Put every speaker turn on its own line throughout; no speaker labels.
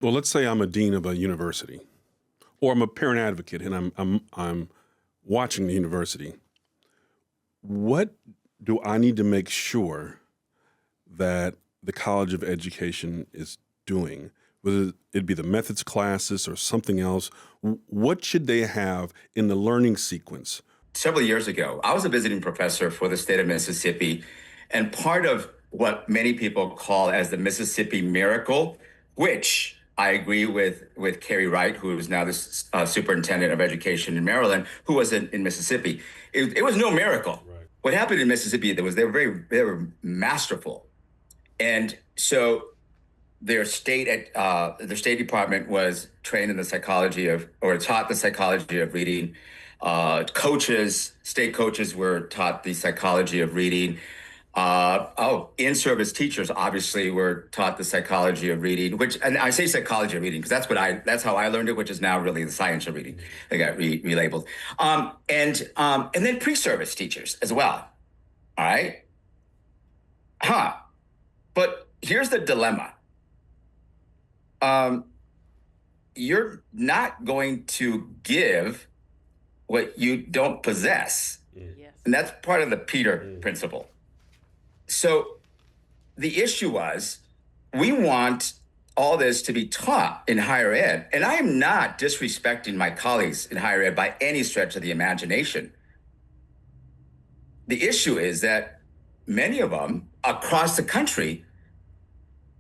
Well, let's say I'm a dean of a university, or I'm a parent advocate, and I'm watching the university. What do I need to make sure that the College of Education is doing? Whether it be the methods classes or something else, what should they have in the learning sequence?
Several years ago, I was a visiting professor for the state of Mississippi, and part of what many people call as the Mississippi miracle, which I agree with Carrie Wright, who is now the superintendent of education in Maryland, who was in Mississippi. It was no miracle. Right. What happened in Mississippi, they were masterful, and so their state department was trained in the psychology of, or taught the psychology of reading. State coaches were taught the psychology of reading. In-service teachers obviously were taught the psychology of reading, and I say psychology of reading because that's how I learned it, which is now really the science of reading. They got relabeled. And then pre-service teachers as well. All right. But here's the dilemma. You're not going to give what you don't possess. Yes. And that's part of the Peter principle. So the issue was, we want all this to be taught in higher ed. And I am not disrespecting my colleagues in higher ed by any stretch of the imagination. The issue is that many of them across the country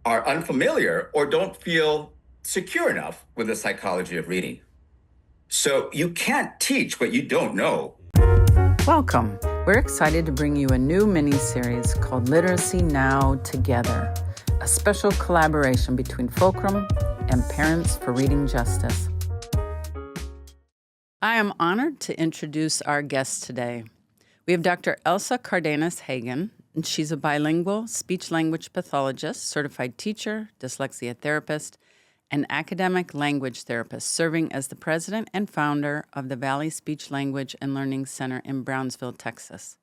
are unfamiliar or don't feel secure enough with the psychology of reading. So you can't teach what you don't know.
Welcome. We're excited to bring you a new mini-series called Literacy Now Together, a special collaboration between FULCRUM and Parents for Reading Justice. I am honored to introduce our guest today. We have Dr. Elsa Cárdenas-Hagan, and she's a bilingual speech-language pathologist, certified teacher, dyslexia therapist, and academic language therapist, serving as the president and founder of the Valley Speech Language and Learning Center in Brownsville, Texas.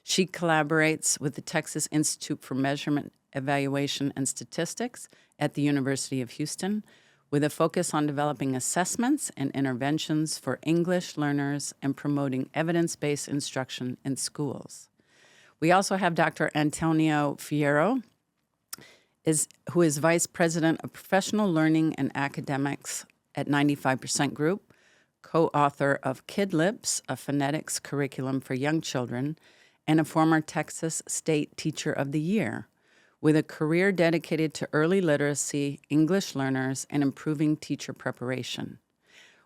She collaborates with the Texas Institute for Measurement, Evaluation, and Statistics at the University of Houston, with a focus on developing assessments and interventions for English learners and promoting evidence-based instruction in schools. We also have Dr. Antonio Fierro, who is Vice President of Professional Learning and Academics at 95% Group, co-author of Kid Lips, a phonetics curriculum for young children, and a former Texas State Teacher of the Year, with a career dedicated to early literacy, English learners, and improving teacher preparation.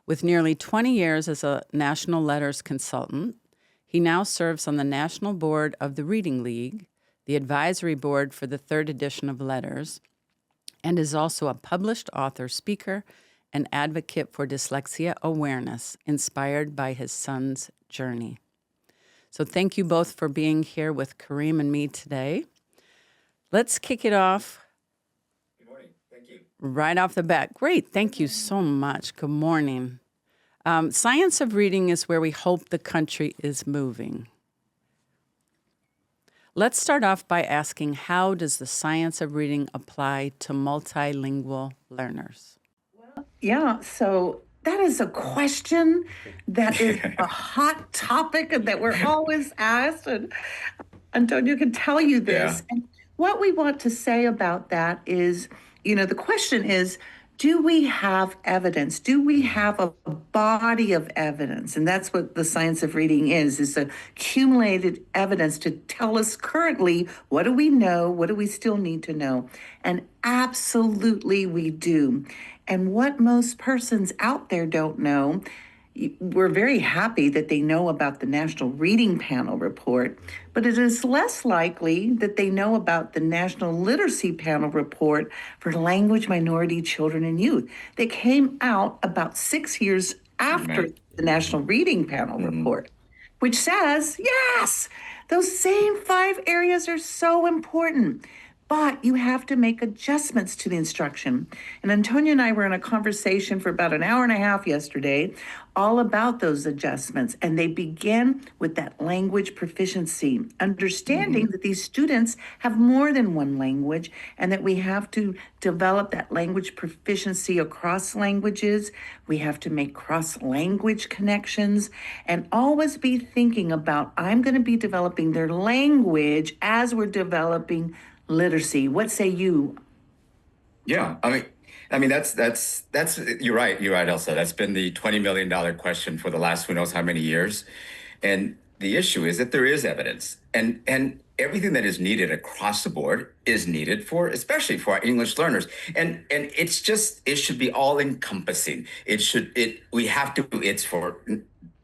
With nearly 20 years as a national letters consultant, he now serves on the National Board of the Reading League, the advisory board for the third edition of Letters, and is also a published author, speaker, and advocate for dyslexia awareness, inspired by his son's journey. So thank you both for being here with Kareem and me today. Let's kick it off.
Good morning. Thank you.
Right off the bat. Great. Thank you so much. Good morning. Science of reading is where we hope the country is moving. Let's start off by asking, how does the science of reading apply to multilingual learners?
Well, yeah, so that is a question that is a hot topic and that we're always asked. And Antonio can tell you this. Yeah. And what we want to say about that is, the question is, do we have evidence? Do we have a body of evidence? And that's what the science of reading is accumulated evidence to tell us currently, what do we know? What do we still need to know? And absolutely we do. And what most persons out there don't know, we're very happy that they know about the National Reading Panel report, but it is less likely that they know about the National Literacy Panel report for language minority children and youth that came out about 6 years after the National Reading Panel report, which says, yes, those same 5 areas are so important. but you have to make adjustments to the instruction. And Antonia and I were in a conversation for about an hour and a half yesterday, all about those adjustments. And they begin with that language proficiency, understanding that these students have more than one language and that we have to develop that language proficiency across languages. We have to make cross-language connections and always be thinking about, I'm going to be developing their language as we're developing literacy. What say you?
Yeah, I mean that's you're right, Elsa. That's been the $20 million question for the last who knows how many years. And the issue is that there is evidence, and everything that is needed across the board is needed for, especially for our English learners. And it should be all encompassing. It's for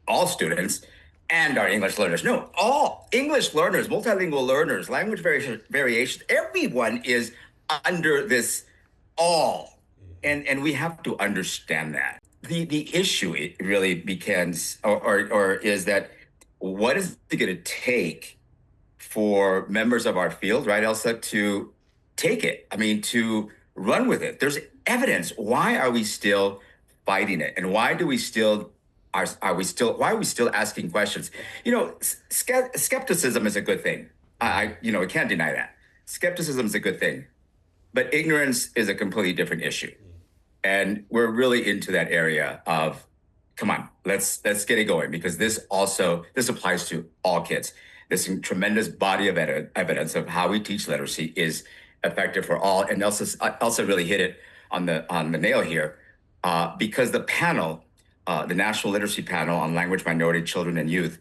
all students and our English learners. No, all English learners, multilingual learners, language variation, everyone is under this all. And we have to understand that. The issue it really begins or is that what is it going to take for members of our field, right, Elsa, to take it? I mean, to run with it. There's evidence. Why are we still fighting it? And why do we still why are we still asking questions? Skepticism is a good thing. I can't deny that. Skepticism is a good thing, but ignorance is a completely different issue. And we're really into that area of, come on, let's get it going, because this applies to all kids. This tremendous body of evidence of how we teach literacy is effective for all. And Elsa really hit it on the nail here, because the panel, the National Literacy Panel on Language Minority Children and Youth,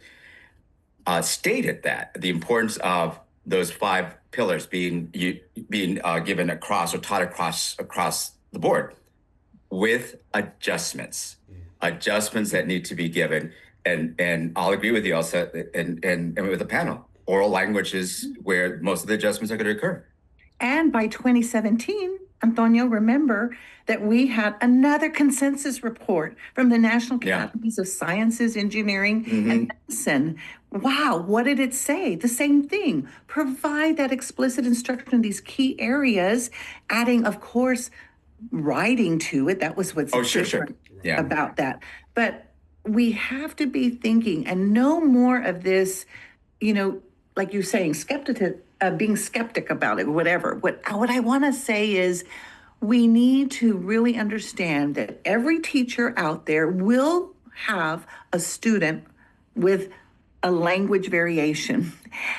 stated that the importance of those 5 pillars being given across or taught across the board, with adjustments that need to be given. And I'll agree with you, Elsa, and with the panel. Oral language is where most of the adjustments are going to occur.
And by 2017, Antonio, remember that we had another consensus report from the National Academies of Sciences, Engineering, and Medicine. Wow, what did it say? The same thing. Provide that explicit instruction in these key areas, adding, of course, writing to it. That was what's different about that. But we have to be thinking and no more of this, like you're saying, being skeptic about it, whatever. What I want to say is we need to really understand that every teacher out there will have a student with a language variation.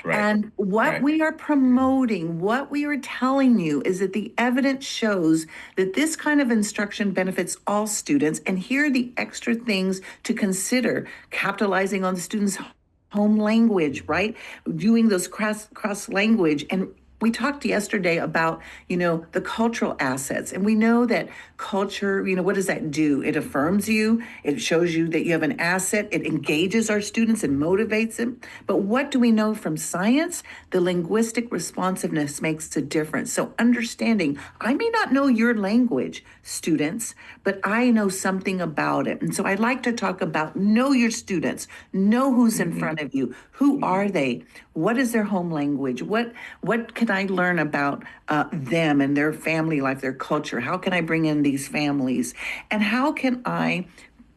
Right. And what we are promoting, what we are telling you is that the evidence shows that this kind of instruction benefits all students. And here are the extra things to consider: capitalizing on the student's home language, right? Doing those cross language. And we talked yesterday about, the cultural assets. And we know that culture, what does that do? It affirms you. It shows you that you have an asset. It engages our students and motivates them. But what do we know from science? The linguistic responsiveness makes a difference. So understanding, I may not know your language, students, but I know something about it. And so I like to talk about know your students, know who's in front of you. Who are they? What is their home language? What can I learn about them and their family life, their culture? How can I bring in these families? And how can I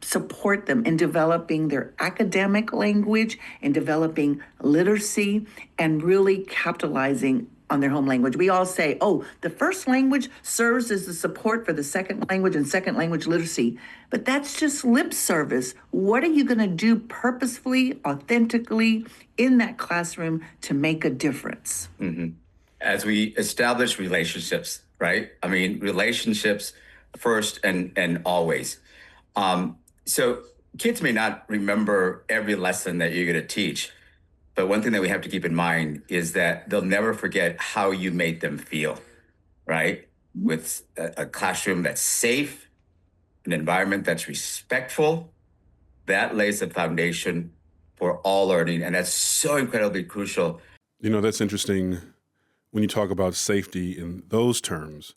support them in developing their academic language, in developing literacy, and really capitalizing on their home language? We all say, the first language serves as the support for the second language and second language literacy. But that's just lip service. What are you going to do purposefully, authentically in that classroom to make a difference?
As we establish relationships, right? I mean, relationships first and always. So kids may not remember every lesson that you're going to teach, but one thing that we have to keep in mind is that they'll never forget how you made them feel, right? With a classroom that's safe, an environment that's respectful, that lays the foundation for all learning. And that's so incredibly crucial.
That's interesting when you talk about safety in those terms.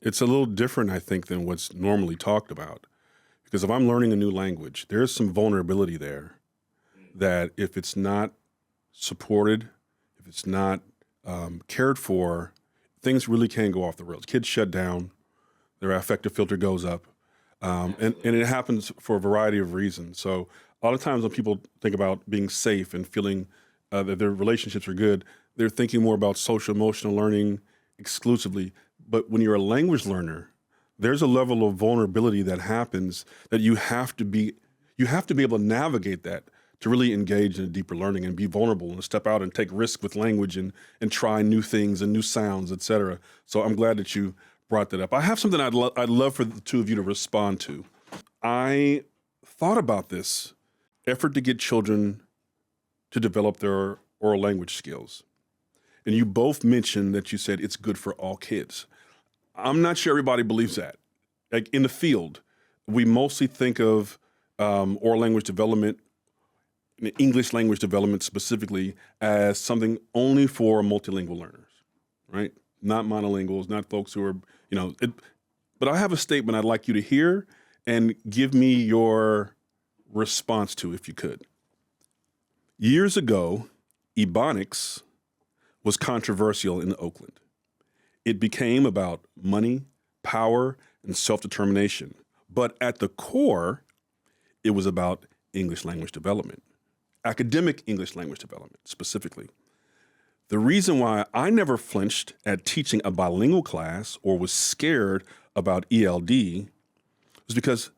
It's a little different, I think, than what's normally talked about. Because if I'm learning a new language, there's some vulnerability there that if it's not supported, if it's not cared for, things really can go off the rails. Kids shut down, their affective filter goes up, and it happens for a variety of reasons. So a lot of times when people think about being safe and feeling that their relationships are good, they're thinking more about social emotional learning exclusively. But when you're a language learner, there's a level of vulnerability that happens that you have to be able to navigate that to really engage in a deeper learning and be vulnerable and step out and take risks with language and try new things and new sounds, et cetera. So I'm glad that you brought that up. I have something I'd love for the two of you to respond to. I thought about this effort to get children to develop their oral language skills. And you both mentioned that you said it's good for all kids. I'm not sure everybody believes that. Like in the field, we mostly think of oral language development, English language development specifically, as something only for multilingual learners, right? Not monolinguals, not folks who are, but I have a statement I'd like you to hear and give me your response to, if you could. Years ago, Ebonics was controversial in Oakland. It became about money, power, and self-determination. But at the core, it was about English language development, academic English language development specifically. The reason why I never flinched at teaching a bilingual class or was scared about ELD was because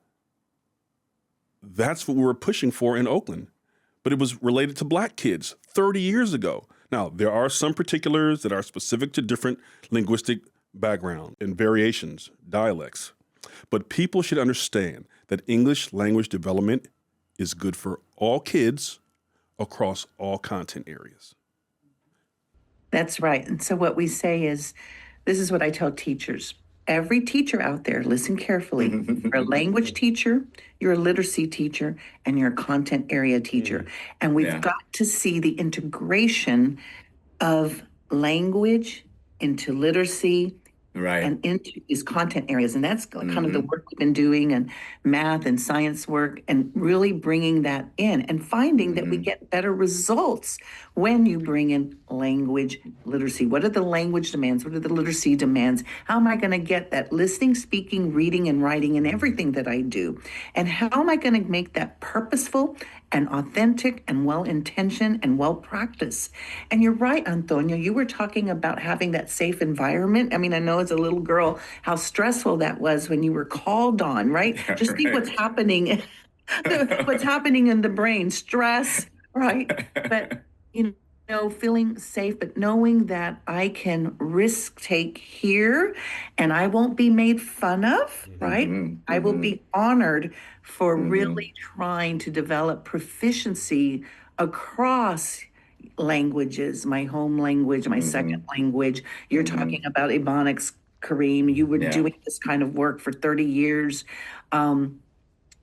that's what we were pushing for in Oakland. But it was related to Black kids 30 years ago. Now, there are some particulars that are specific to different linguistic background and variations, dialects. But people should understand that English language development is good for all kids across all content areas.
That's right. And so what we say is, this is what I tell teachers. Every teacher out there, listen carefully. You're a language teacher, you're a literacy teacher, and you're a content area teacher. And we've got to see the integration of language into literacy, and into these content areas. And that's kind of the work we've been doing, and math and science work, and really bringing that in and finding that we get better results when you bring in language literacy. What are the language demands? What are the literacy demands? How am I going to get that listening, speaking, reading, and writing in everything that I do? And how am I going to make that purposeful and authentic and well-intentioned and well-practiced? And you're right, Antonio, you were talking about having that safe environment. I mean, I know as a little girl, how stressful that was when you were called on, right? Just think what's happening, in the brain, stress, right? But, feeling safe, but knowing that I can risk take here and I won't be made fun of, right? I will be honored for really trying to develop proficiency across languages, my home language, my second language. You're talking about Ebonics, Kareem. You were doing this kind of work for 30 years.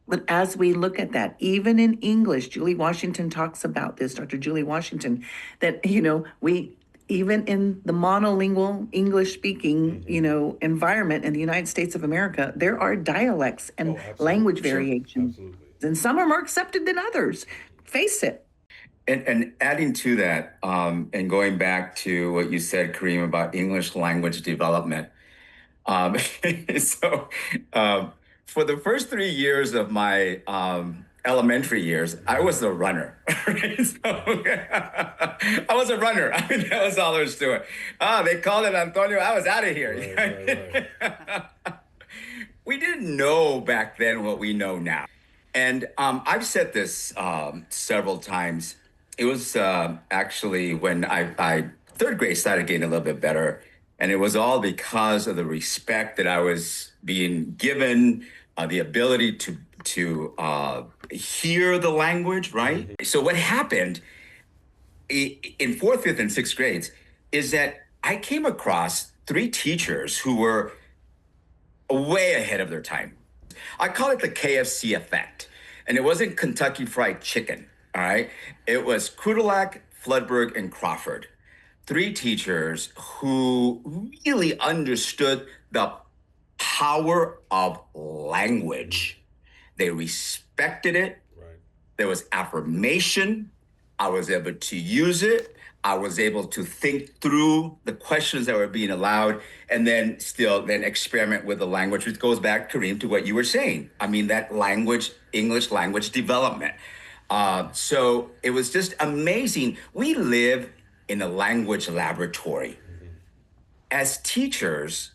But as we look at that, even in English, Julie Washington talks about this, Dr. Julie Washington, that, we, even in the monolingual English speaking, environment in the United States of America, there are dialects and language variations. And some are more accepted than others. Face it.
And adding to that, and going back to what you said, Kareem, about English language development. For the first 3 years of my elementary years, I was a runner. Right? I was a runner. I mean, that was all there was to it. They called it Antonio. I was out of here. Right. We didn't know back then what we know now. And I've said this several times. It was actually when I third grade started getting a little bit better. And it was all because of the respect that I was being given, the ability to hear the language, right? So what happened in fourth, fifth, and sixth grades is that I came across 3 teachers who were way ahead of their time. I call it the KFC effect. And it wasn't Kentucky Fried Chicken, all right? It was Krudelack, Floodberg, and Crawford. 3 teachers who really understood the power of language. They respected it. Right. There was affirmation. I was able to use it. I was able to think through the questions that were being allowed and then experiment with the language, which goes back, Kareem, to what you were saying. I mean, that language, English language development. So it was just amazing. We live in a language laboratory. As teachers,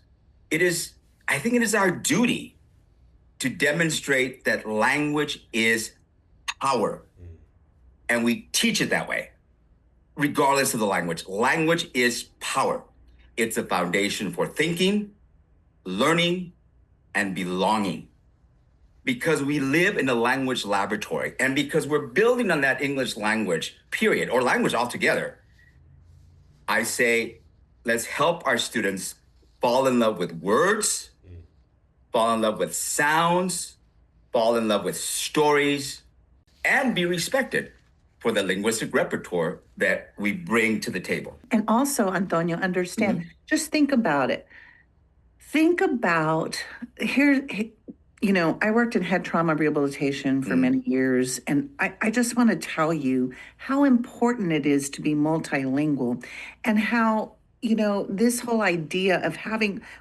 I think it is our duty to demonstrate that language is power. And we teach it that way, regardless of the language. Language is power. It's a foundation for thinking, learning, and belonging. Because we live in a language laboratory, and because we're building on that English language, period, or language altogether, I say, let's help our students fall in love with words, fall in love with sounds, fall in love with stories, and be respected for the linguistic repertoire that we bring to the table.
And also, Antonio, understand, just think about it. Think about, I worked in head trauma rehabilitation for many years, and I just want to tell you how important it is to be multilingual and how, this whole idea of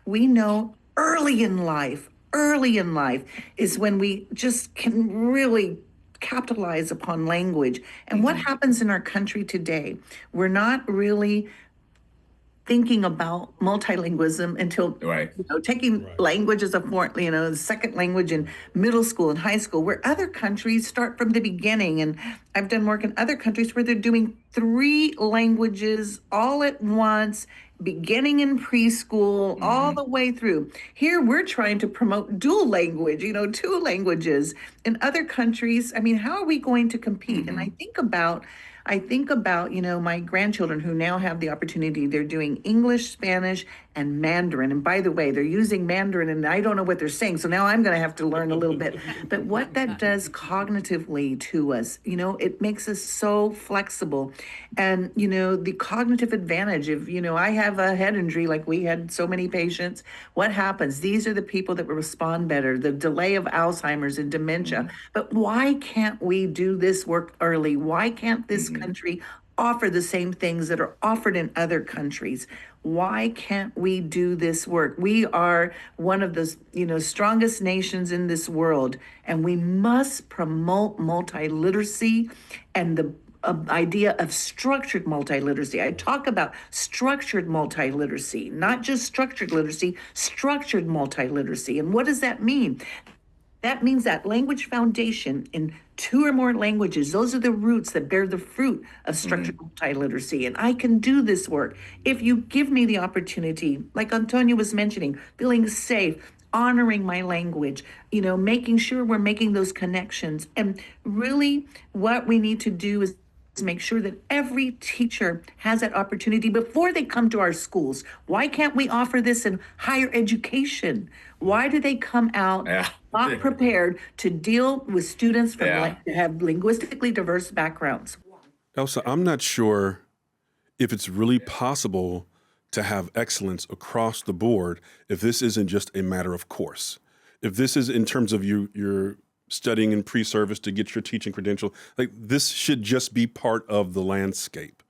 we know early in life is when we just can really capitalize upon language. And what happens in our country today? We're not really thinking about multilingualism until taking language as a foreign, second language in middle school and high school, where other countries start from the beginning. And I've done work in other countries where they're doing 3 languages all at once, beginning in preschool, all the way through. Here, we're trying to promote dual language, 2 languages. In other countries, how are we going to compete? And I think about, my grandchildren who now have the opportunity, they're doing English, Spanish, and Mandarin. And by the way, they're using Mandarin and I don't know what they're saying. So now I'm going to have to learn a little bit. But what that does cognitively to us, it makes us so flexible. And, the cognitive advantage of, I have a head injury like we had so many patients. What happens? These are the people that will respond better, the delay of Alzheimer's and dementia. But why can't we do this work early? Why can't this country offer the same things that are offered in other countries? Why can't we do this work? We are one of the strongest nations in this world, and we must promote multiliteracy and the idea of structured multiliteracy. I talk about structured multiliteracy, not just structured literacy, structured multiliteracy. And what does that mean? That means that language foundation in 2 or more languages, those are the roots that bear the fruit of structured multiliteracy. And I can do this work if you give me the opportunity, like Antonio was mentioning, feeling safe, honoring my language, making sure we're making those connections. And really what we need to do is make sure that every teacher has that opportunity before they come to our schools. Why can't we offer this in higher education? Why do they come out not prepared to deal with students from that have linguistically diverse backgrounds?
Elsa, I'm not sure if it's really possible to have excellence across the board if this isn't just a matter of course. If this is in terms of your studying in pre-service to get your teaching credential, like this should just be part of the landscape,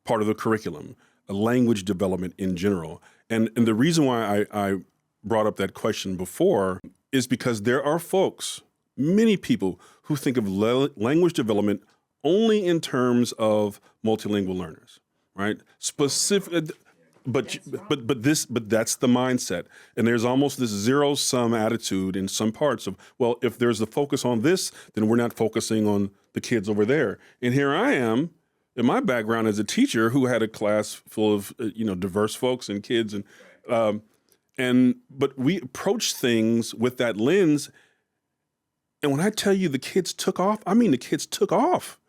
part of the curriculum, a language development in general. And the reason why I brought up that question before is because there are folks, many people who think of language development only in terms of multilingual learners, right? But that's the mindset. And there's almost this zero-sum attitude in some parts of, well, if there's a focus on this, then we're not focusing on the kids over there. And here I am, in my background as a teacher who had a class full of, diverse folks and kids. But we approach things with that lens. And when I tell you the kids took off, I mean the kids took off.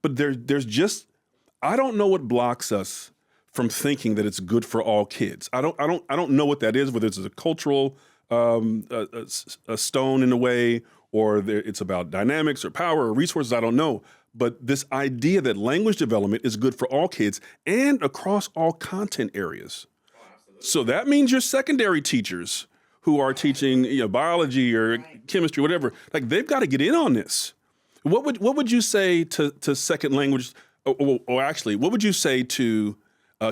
But there's just, I don't know what blocks us from thinking that it's good for all kids. I don't know what that is, whether it's a cultural a stone in a way, or it's about dynamics or power or resources, I don't know. But this idea that language development is good for all kids and across all content areas. So that means your secondary teachers who are teaching biology or chemistry, whatever, like they've got to get in on this. What would you say to second language or actually, what would you say to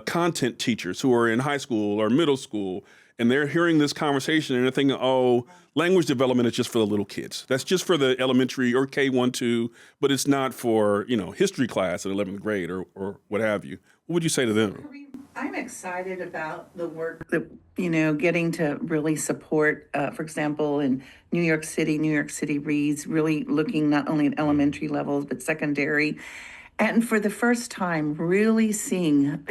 content teachers who are in high school or middle school, and they're hearing this conversation and they're thinking, oh, language development is just for the little kids. That's just for the elementary or K1, 2, but it's not for, history class at 11th grade or what have you. What would you say to them?
I'm excited about the work that, getting to really support, for example, in New York City Reads, really looking not only at elementary levels, but secondary. And for the first time, really seeing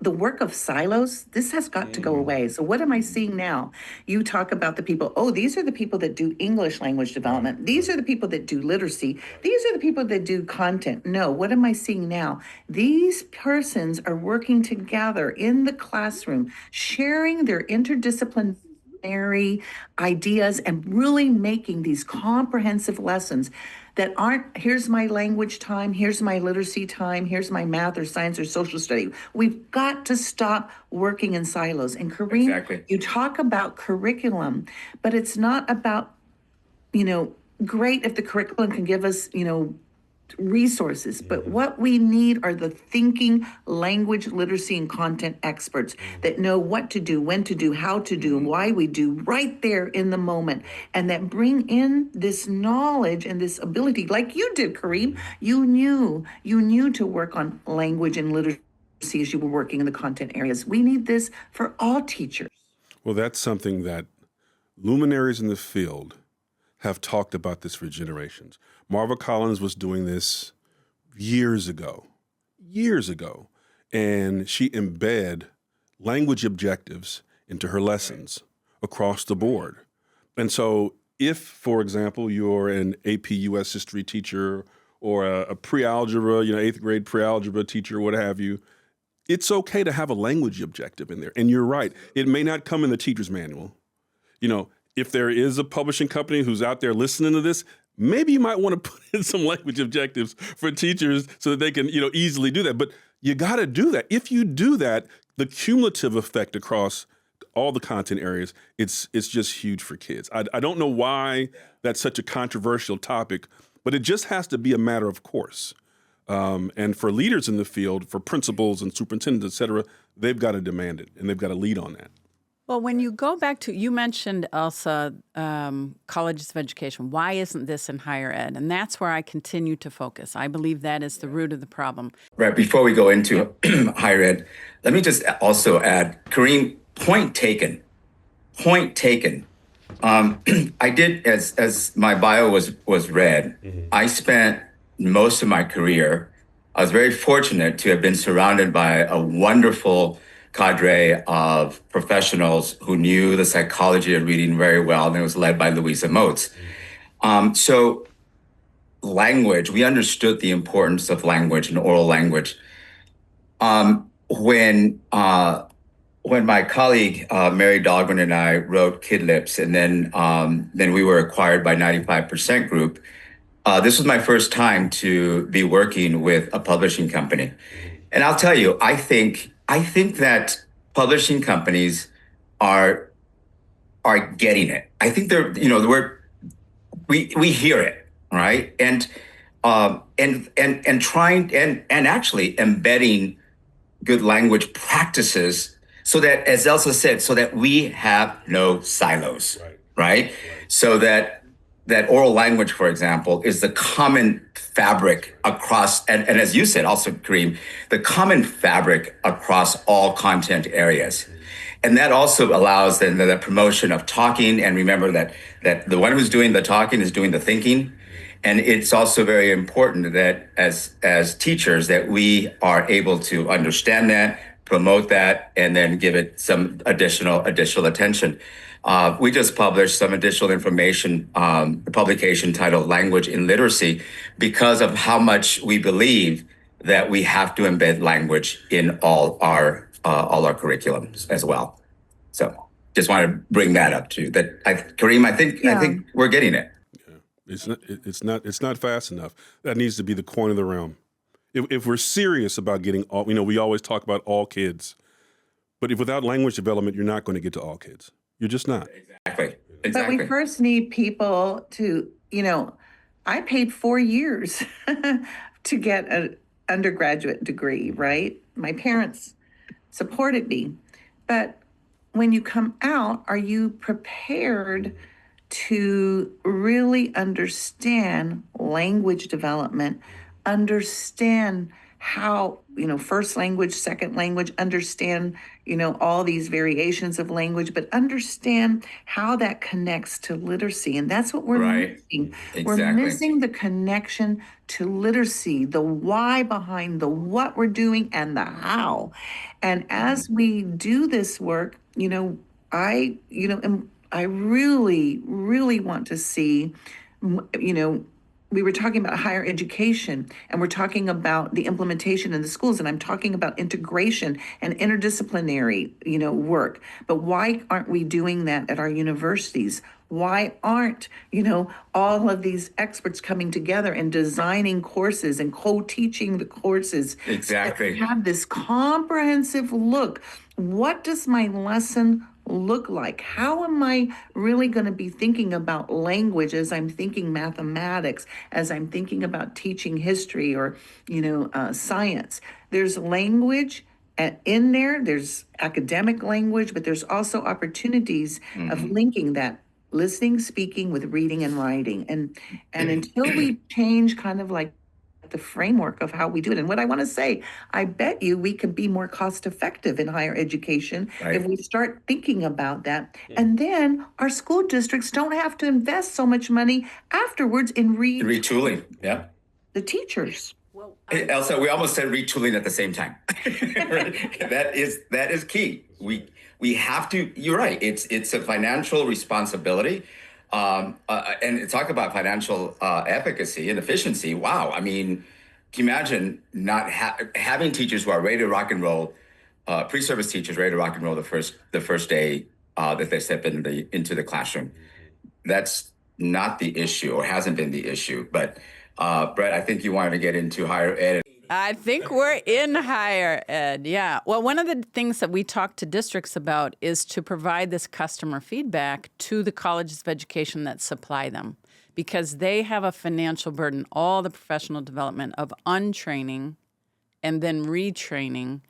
the work of silos, this has got to go away. So what am I seeing now? You talk about the people, these are the people that do English language development. These are the people that do literacy. These are the people that do content. No, what am I seeing now? These persons are working together in the classroom, sharing their interdisciplinary ideas and really making these comprehensive lessons that aren't, here's my language time, here's my literacy time, here's my math or science or social study. We've got to stop working in silos. And Kareem,
Exactly.
You talk about curriculum, but it's not about, great if the curriculum can give us, resources, but what we need are the thinking language literacy and content experts that know what to do, when to do, how to do, and why we do right there in the moment, and that bring in this knowledge and this ability like you did, Kareem. You knew to work on language and literacy as you were working in the content areas. We need this for all teachers.
Well, that's something that luminaries in the field have talked about this for generations. Marva Collins was doing this years ago, and she embed language objectives into her lessons across the board. And so if, for example, you're an AP US history teacher or a pre-algebra, 8th grade pre-algebra teacher, what have you, it's okay to have a language objective in there. And you're right, it may not come in the teacher's manual. If there is a publishing company who's out there listening to this, maybe you might want to put in some language objectives for teachers so that they can, easily do that. But you got to do that. If you do that, the cumulative effect across all the content areas, it's just huge for kids. I don't know why that's such a controversial topic, but it just has to be a matter of course. And for leaders in the field, for principals and superintendents, et cetera, they've got to demand it and they've got to lead on that.
Well, when you go back to, you mentioned, Elsa, colleges of education. Why isn't this in higher ed? And that's where I continue to focus. I believe that is the root of the problem.
Right. Before we go into higher ed, let me just also add, Kareem, point taken. I did, as my bio was read, I spent most of my career, I was very fortunate to have been surrounded by a wonderful cadre of professionals who knew the psychology of reading very well, and it was led by Louisa Moats. So language, we understood the importance of language and oral language. When my colleague, Mary Dahlgren, and I wrote Kid Lips, and then we were acquired by 95% Group, this was my first time to be working with a publishing company. And I'll tell you, I think that publishing companies are getting it. I think they're, we hear it, right? And trying and actually embedding good language practices so that, as Elsa said, so that we have no silos, right? So that oral language, for example, is the common fabric across, and as you said also, Kareem, the common fabric across all content areas. And that also allows then the promotion of talking. And remember that the one who's doing the talking is doing the thinking. And it's also very important that as teachers that we are able to understand that, promote that, and then give it some additional attention. We just published some additional information, a publication titled Language in Literacy, because of how much we believe that we have to embed language in all our curriculums as well. So just want to bring that up too. Kareem, I think we're getting it.
Yeah. It's not fast enough. That needs to be the coin of the realm. If we're serious about getting all, we always talk about all kids, but if without language development, you're not going to get to all kids. You're just not.
Exactly.
But we first need people to, I paid 4 years to get an undergraduate degree, right? My parents supported me. But when you come out, are you prepared to really understand language development, understand how, first language, second language, understand, all these variations of language, but understand how that connects to literacy. And that's what we're
Right.
missing. We're
Exactly.
missing the connection to literacy, the why behind the what we're doing and the how. And as we do this work, I really, really want to see, we were talking about higher education and we're talking about the implementation in the schools, and I'm talking about integration and interdisciplinary, work. But why aren't we doing that at our universities? Why aren't, all of these experts coming together and designing courses and co-teaching the courses?
Exactly.
Have this comprehensive look. What does my lesson look like? How am I really going to be thinking about language as I'm thinking mathematics, as I'm thinking about teaching history or, science? There's language in there, there's academic language, but there's also opportunities of linking that listening, speaking with reading and writing. And until we change kind of like the framework of how we do it. And what I want to say, I bet you we could be more cost effective in higher education
Right.
if we start thinking about that. And then our school districts don't have to invest so much money afterwards in
Retooling. Yeah.
the teachers.
Hey, Elsa, we almost said retooling at the same time. That is key. We have to. You're right. It's a financial responsibility, and talk about financial efficacy and efficiency. Wow. I mean, can you imagine not having teachers who are ready to rock and roll, pre-service teachers ready to rock and roll the first day that they step into the classroom? That's not the issue, or hasn't been the issue. But Brett, I think you wanted to get into higher ed.
I think we're in higher ed, yeah. Well, one of the things that we talk to districts about is to provide this customer feedback to the colleges of education that supply them, because they have a financial burden, all the professional development of untraining and then retraining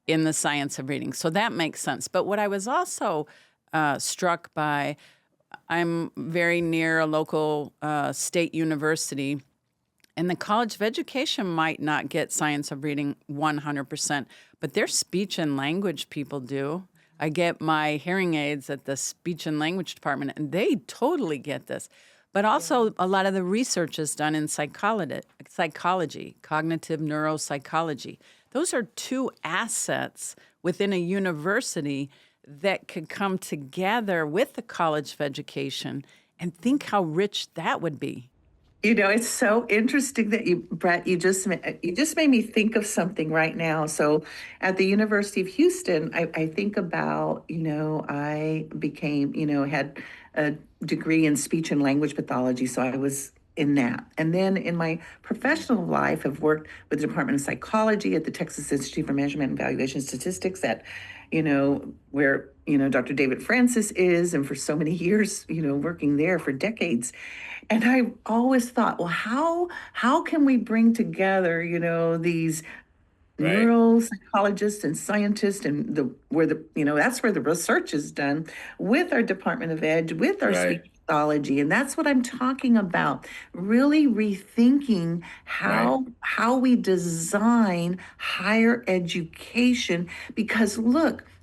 in the science of reading. So that makes sense. But what I was also struck by, I'm very near a local state university, and the College of Education might not get science of reading 100%, but their speech and language people do. I get my hearing aids at the speech and language department, and they totally get this. But also, a lot of the research is done in psychology, cognitive neuropsychology. Those are two assets within a university that could come together with the College of Education, and think how rich that would be.
It's so interesting that Brett, you just made me think of something right now. So at the University of Houston, I think about, I became, had a degree in speech and language pathology. So I was in that. And then in my professional life, I've worked with the Department of Psychology at the Texas Institute for Measurement and Evaluation Statistics at, where, Dr. David Francis is, and for so many years, working there for decades. And I always thought, well, how can we bring together, these
Right.
neuropsychologists and scientists, and that's where the research is done with our Department of Ed, with our
Right.
speech pathology. And that's what I'm talking about. Really rethinking how we design higher education, because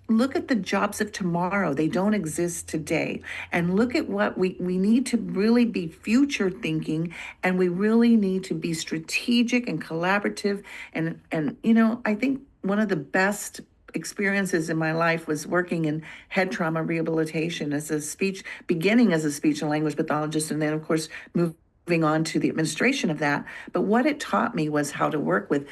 look at the jobs of tomorrow. They don't exist today. And look at what we need to really be future thinking, and we really need to be strategic and collaborative. And I think one of the best experiences in my life was working in head trauma rehabilitation beginning as a speech and language pathologist, and then of course moving on to the administration of that. But what it taught me was how to work with,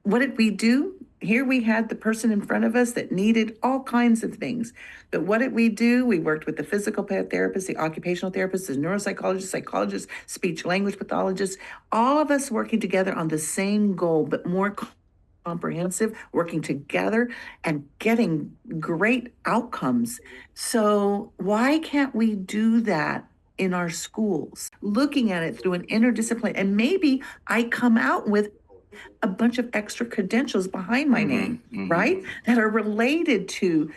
what did we do? Here we had the person in front of us that needed all kinds of things. But what did we do? We worked with the physical therapist, the occupational therapist, the neuropsychologist, psychologist, speech language pathologist, all of us working together on the same goal, but more comprehensive, working together and getting great outcomes. So why can't we do that in our schools, looking at it through an interdisciplinary, and maybe I come out with a bunch of extra credentials behind my name, right? That are related to,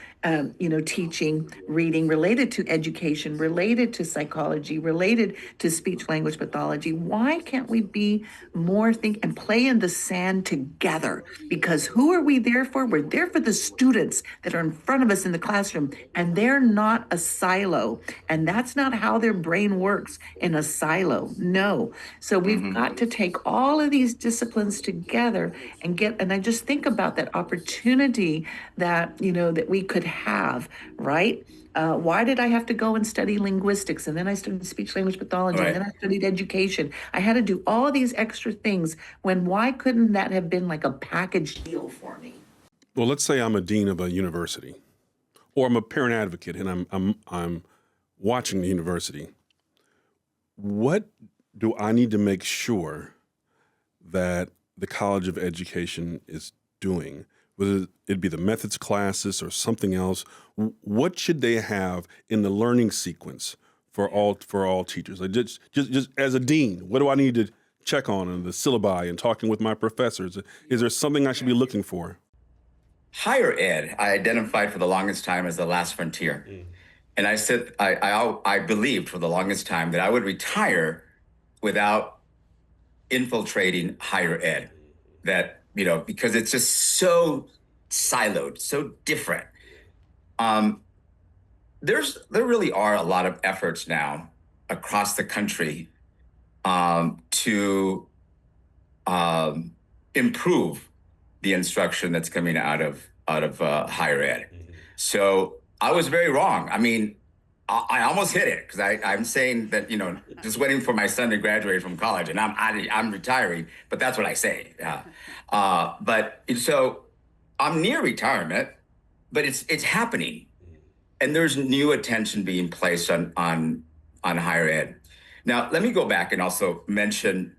teaching, reading, related to education, related to psychology, related to speech language pathology. Why can't we be more and play in the sand together? Because who are we there for? We're there for the students that are in front of us in the classroom, and they're not a silo. And that's not how their brain works, in a silo. No. So we've got to take all of these disciplines together and I just think about that opportunity that, that we could have, right? Why did I have to go and study linguistics? And then I studied speech language pathology, and then I studied education. I had to do all these extra things why couldn't that have been like a package deal for me?
Well, let's say I'm a dean of a university, or I'm a parent advocate, and I'm watching the university. What do I need to make sure that the College of Education is doing, whether it be the methods classes or something else? What should they have in the learning sequence for all teachers? Like just as a dean, what do I need to check on in the syllabi and talking with my professors? Is there something I should be looking for?
Higher ed, I identified for the longest time as the last frontier. And I said, I believed for the longest time that I would retire without infiltrating higher ed, that, because it's just so siloed, so different. There really are a lot of efforts now across the country to improve the instruction that's coming out of higher ed. So I was very wrong. I mean, I almost hit it, because I'm saying that, just waiting for my son to graduate from college, and I'm retiring, but that's what I say. But so I'm near retirement, but it's happening, and there's new attention being placed on higher ed. Now, let me go back and also mention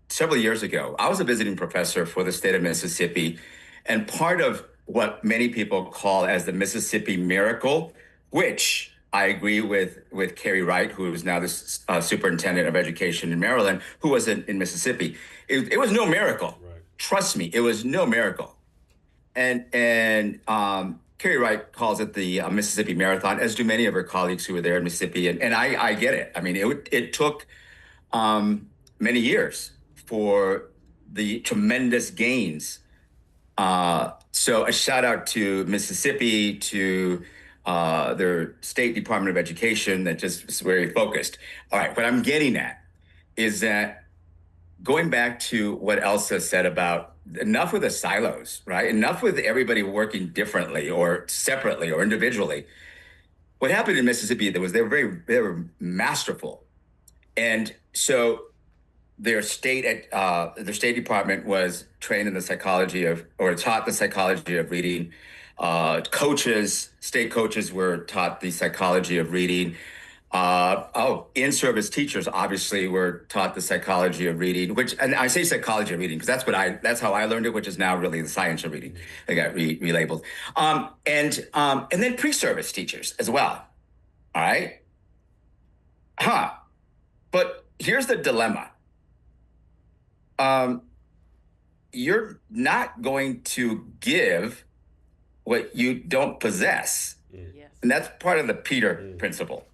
several years ago, I was a visiting professor for the state of Mississippi, and part of what many people call as the Mississippi miracle, which I agree with Carrie Wright, who is now the superintendent of education in Maryland, who was in Mississippi. It was no miracle. Right. Trust me, it was no miracle. And Carrie Wright calls it the Mississippi Marathon, as do many of her colleagues who were there in Mississippi. And I get it. I mean, it took many years for the tremendous gains. So a shout out to Mississippi, to their State Department of Education that just is very focused. All right, what I'm getting at is that going back to what Elsa said about enough with the silos, right? Enough with everybody working differently or separately or individually. What happened in Mississippi, they were masterful. And so their state department was trained in the psychology of, or taught the psychology of reading. State coaches were taught the psychology of reading. In-service teachers obviously were taught the psychology of reading, and I say psychology of reading because that's how I learned it, which is now really the science of reading. They got relabeled. And then pre-service teachers as well. All right. But here's the dilemma. You're not going to give what you don't possess. Yes. And that's part of the Peter principle.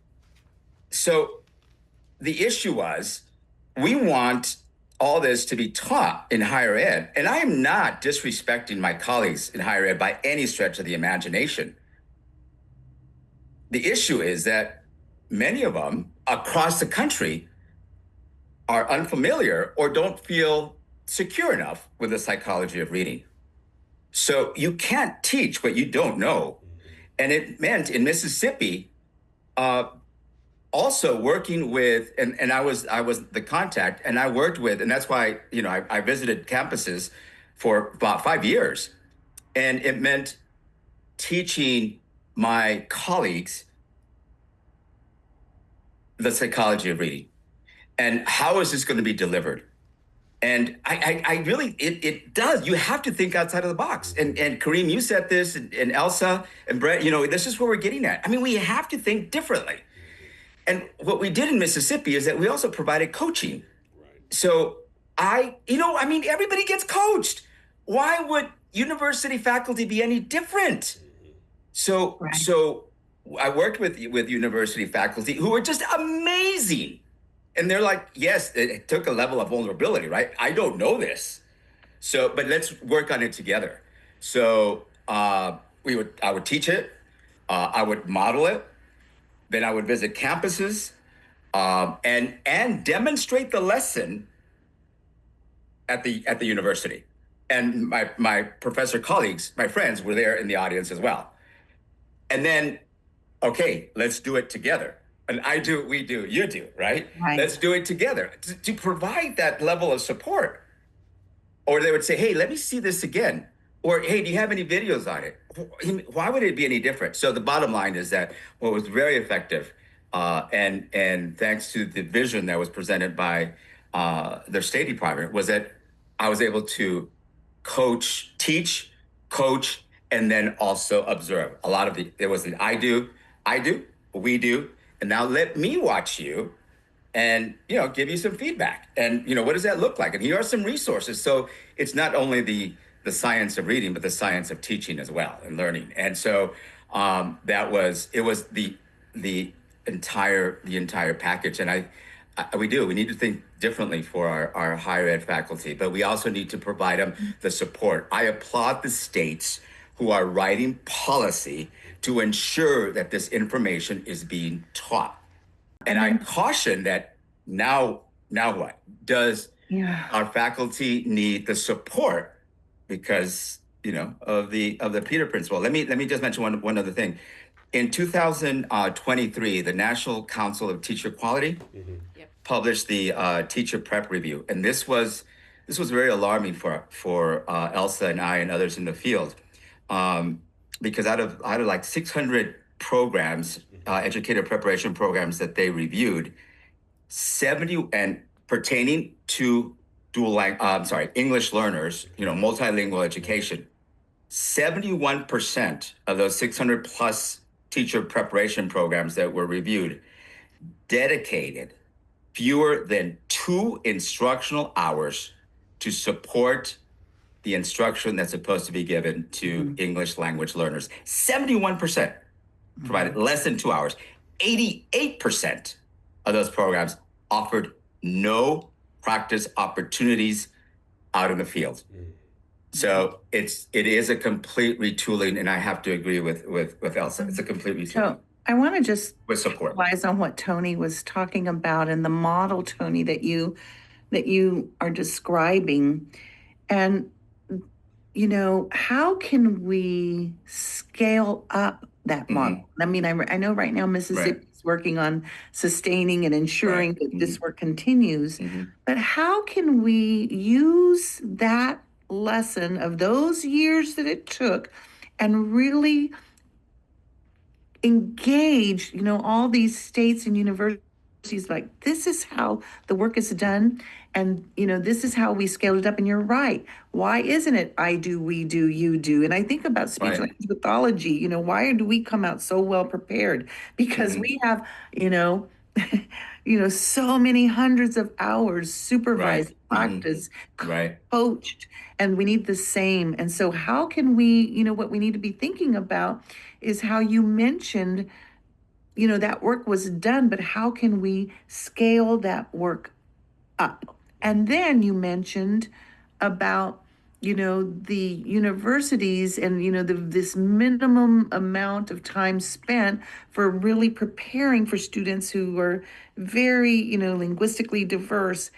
So the issue was, we want all this to be taught in higher ed. And I am not disrespecting my colleagues in higher ed by any stretch of the imagination. The issue is that many of them across the country are unfamiliar or don't feel secure enough with the psychology of reading. So you can't teach what you don't know. And it meant in Mississippi, also working with, and I was the contact, and I worked with, and that's why, I visited campuses for about 5 years. And it meant teaching my colleagues the psychology of reading and how is this going to be delivered. And I really, it does. You have to think outside of the box. And Kareem, you said this, and Elsa and Brett, this is where we're getting at. I mean, we have to think differently. And what we did in Mississippi is that we also provided coaching. So everybody gets coached. Why would university faculty be any different? So I worked with university faculty who were just amazing. And they're like, yes, it took a level of vulnerability, right? I don't know this. So, but let's work on it together. So I would teach it, I would model it, then I would visit campuses, and demonstrate the lesson at the university. And my professor colleagues, my friends, were there in the audience as well. And then, okay, let's do it together. And I do, we do, you do, right? Let's do it together to provide that level of support. Or they would say, hey, let me see this again. Or, hey, do you have any videos on it? Why would it be any different? So the bottom line is that what was very effective, and thanks to the vision that was presented by their State Department, was that I was able to teach, coach, and then also observe. A lot of it was the I do, we do, and now let me watch you and, give you some feedback. And, what does that look like? And here are some resources. So it's not only the science of reading, but the science of teaching as well and learning. And so it was the entire package. And we need to think differently for our higher ed faculty, but we also need to provide them the support. I applaud the states who are writing policy to ensure that this information is being taught. And I caution that now what? Does our faculty need the support because, of the Peter Principle? Let me just mention one other thing. In 2023, the National Council of Teacher Quality published the Teacher Prep Review. And this was very alarming for Elsa and I and others in the field. Because out of like 600 programs, educator preparation programs that they reviewed, 70 and pertaining to English learners, multilingual education, 71% of those 600 plus teacher preparation programs that were reviewed dedicated fewer than 2 instructional hours to support the instruction that's supposed to be given to English language learners. 71% provided less than 2 hours. 88% of those programs offered no practice opportunities out in the field. So it is a complete retooling, and I have to agree with Elsa. It's a complete retooling.
So I want to just
with support.
Capitalize on what Tony was talking about and the model, Tony, that you are describing. And how can we scale up that model? I mean, I know right now Mississippi is working on sustaining and ensuring that this work continues, but how can we use that lesson of those years that it took and really engage, all these states and universities, like, this is how the work is done. And, this is how we scaled it up. And you're right. Why isn't it I do, we do, you do? And I think about speech language pathology. Why do we come out so well prepared? Because we have, so many hundreds of hours supervised, practiced, coached, and we need the same. And so how can we, what we need to be thinking about is how you mentioned, that work was done, but how can we scale that work up? And then you mentioned about, the universities and, this minimum amount of time spent for really preparing for students who are very, linguistically diverse.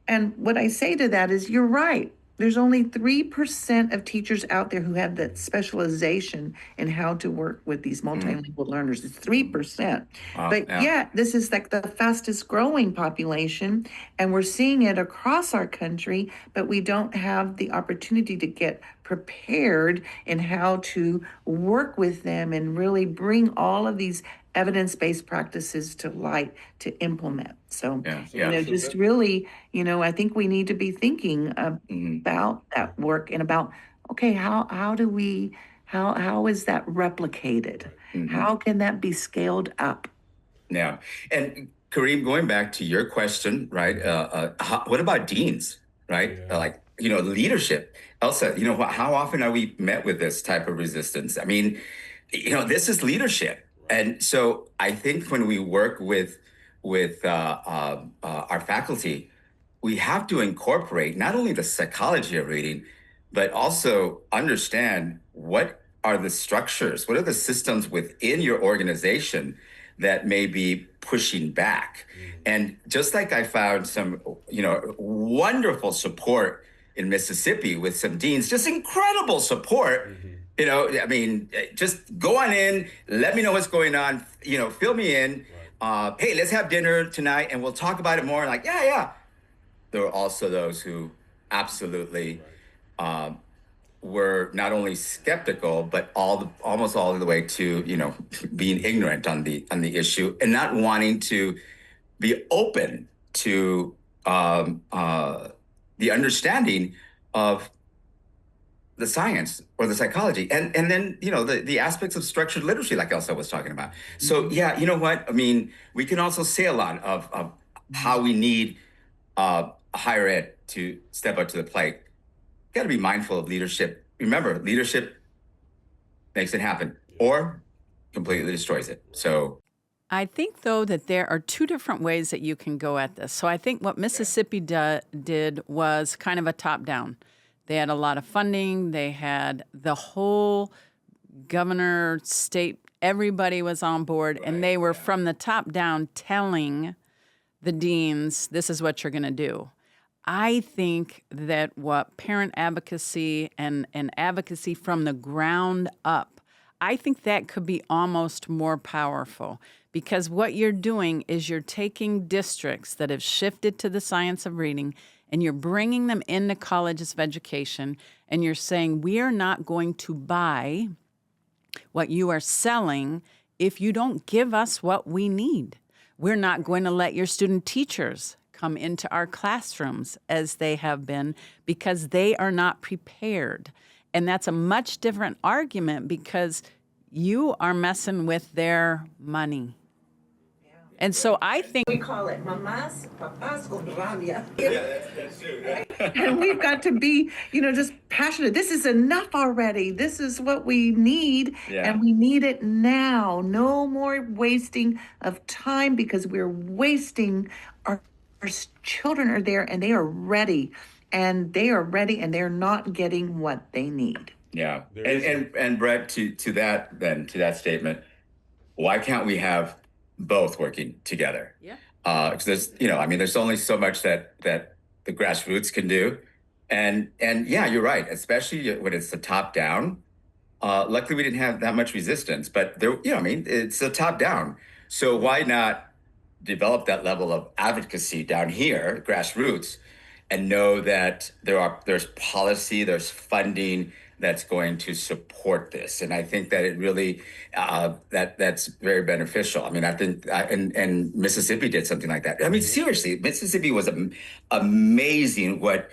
And what I say to that is, you're right. There's only 3% of teachers out there who have that specialization in how to work with these multilingual learners. It's 3%. But yet, this is like the fastest growing population, and we're seeing it across our country, but we don't have the opportunity to get prepared in how to work with them and really bring all of these evidence-based practices to light to implement. So, just really, I think we need to be thinking about that work and about, okay, how is that replicated? How can that be scaled up?
Yeah. And Kareem, going back to your question, right? What about deans, right? Like, leadership. Elsa, how often are we met with this type of resistance? I mean, this is leadership. And so I think when we work with our faculty, we have to incorporate not only the psychology of reading, but also understand what are the structures, what are the systems within your organization that may be pushing back. And just like I found some, wonderful support in Mississippi with some deans, just incredible support. I mean, just go on in, let me know what's going on, fill me in. Hey, let's have dinner tonight and we'll talk about it more. Like, yeah. There were also those who absolutely were not only skeptical, but almost all the way to being ignorant on the issue and not wanting to be open to the understanding of the science or the psychology, and then the aspects of structured literacy, like Elsa was talking about. So yeah, you know what I mean. We can also say a lot of how we need higher ed to step up to the plate. Got to be mindful of leadership. Remember, leadership makes it happen or completely destroys it. So
I think, though, that there are two different ways that you can go at this. So I think what Mississippi did was kind of a top-down. They had a lot of funding. They had the whole governor, state, everybody was on board, and they were from the top down telling the deans, this is what you're going to do. I think that what parent advocacy and advocacy from the ground up, I think that could be almost more powerful, because what you're doing is you're taking districts that have shifted to the science of reading and you're bringing them into colleges of education, and you're saying, we are not going to buy what you are selling if you don't give us what we need. We're not going to let your student teachers come into our classrooms as they have been, because they are not prepared. And that's a much different argument, because you are messing with their money. And so I think
We call it mamas, papas, con rabia. That's true. Right? And we've got to be, just passionate. This is enough already. This is what we need, and we need it now. No more wasting of time, because we're wasting our children are there and they are ready, and they're not getting what they need.
Yeah. And Brett, to that statement, why can't we have both working together?
Yeah.
Because there's only so much that the grassroots can do. And yeah, you're right, especially when it's the top down. Luckily we didn't have that much resistance, but it's a top down. So why not develop that level of advocacy down here, grassroots, and know that there's policy, there's funding that's going to support this. And I think that it really, that's very beneficial. I mean, I think, and Mississippi did something like that. I mean, seriously, Mississippi was amazing what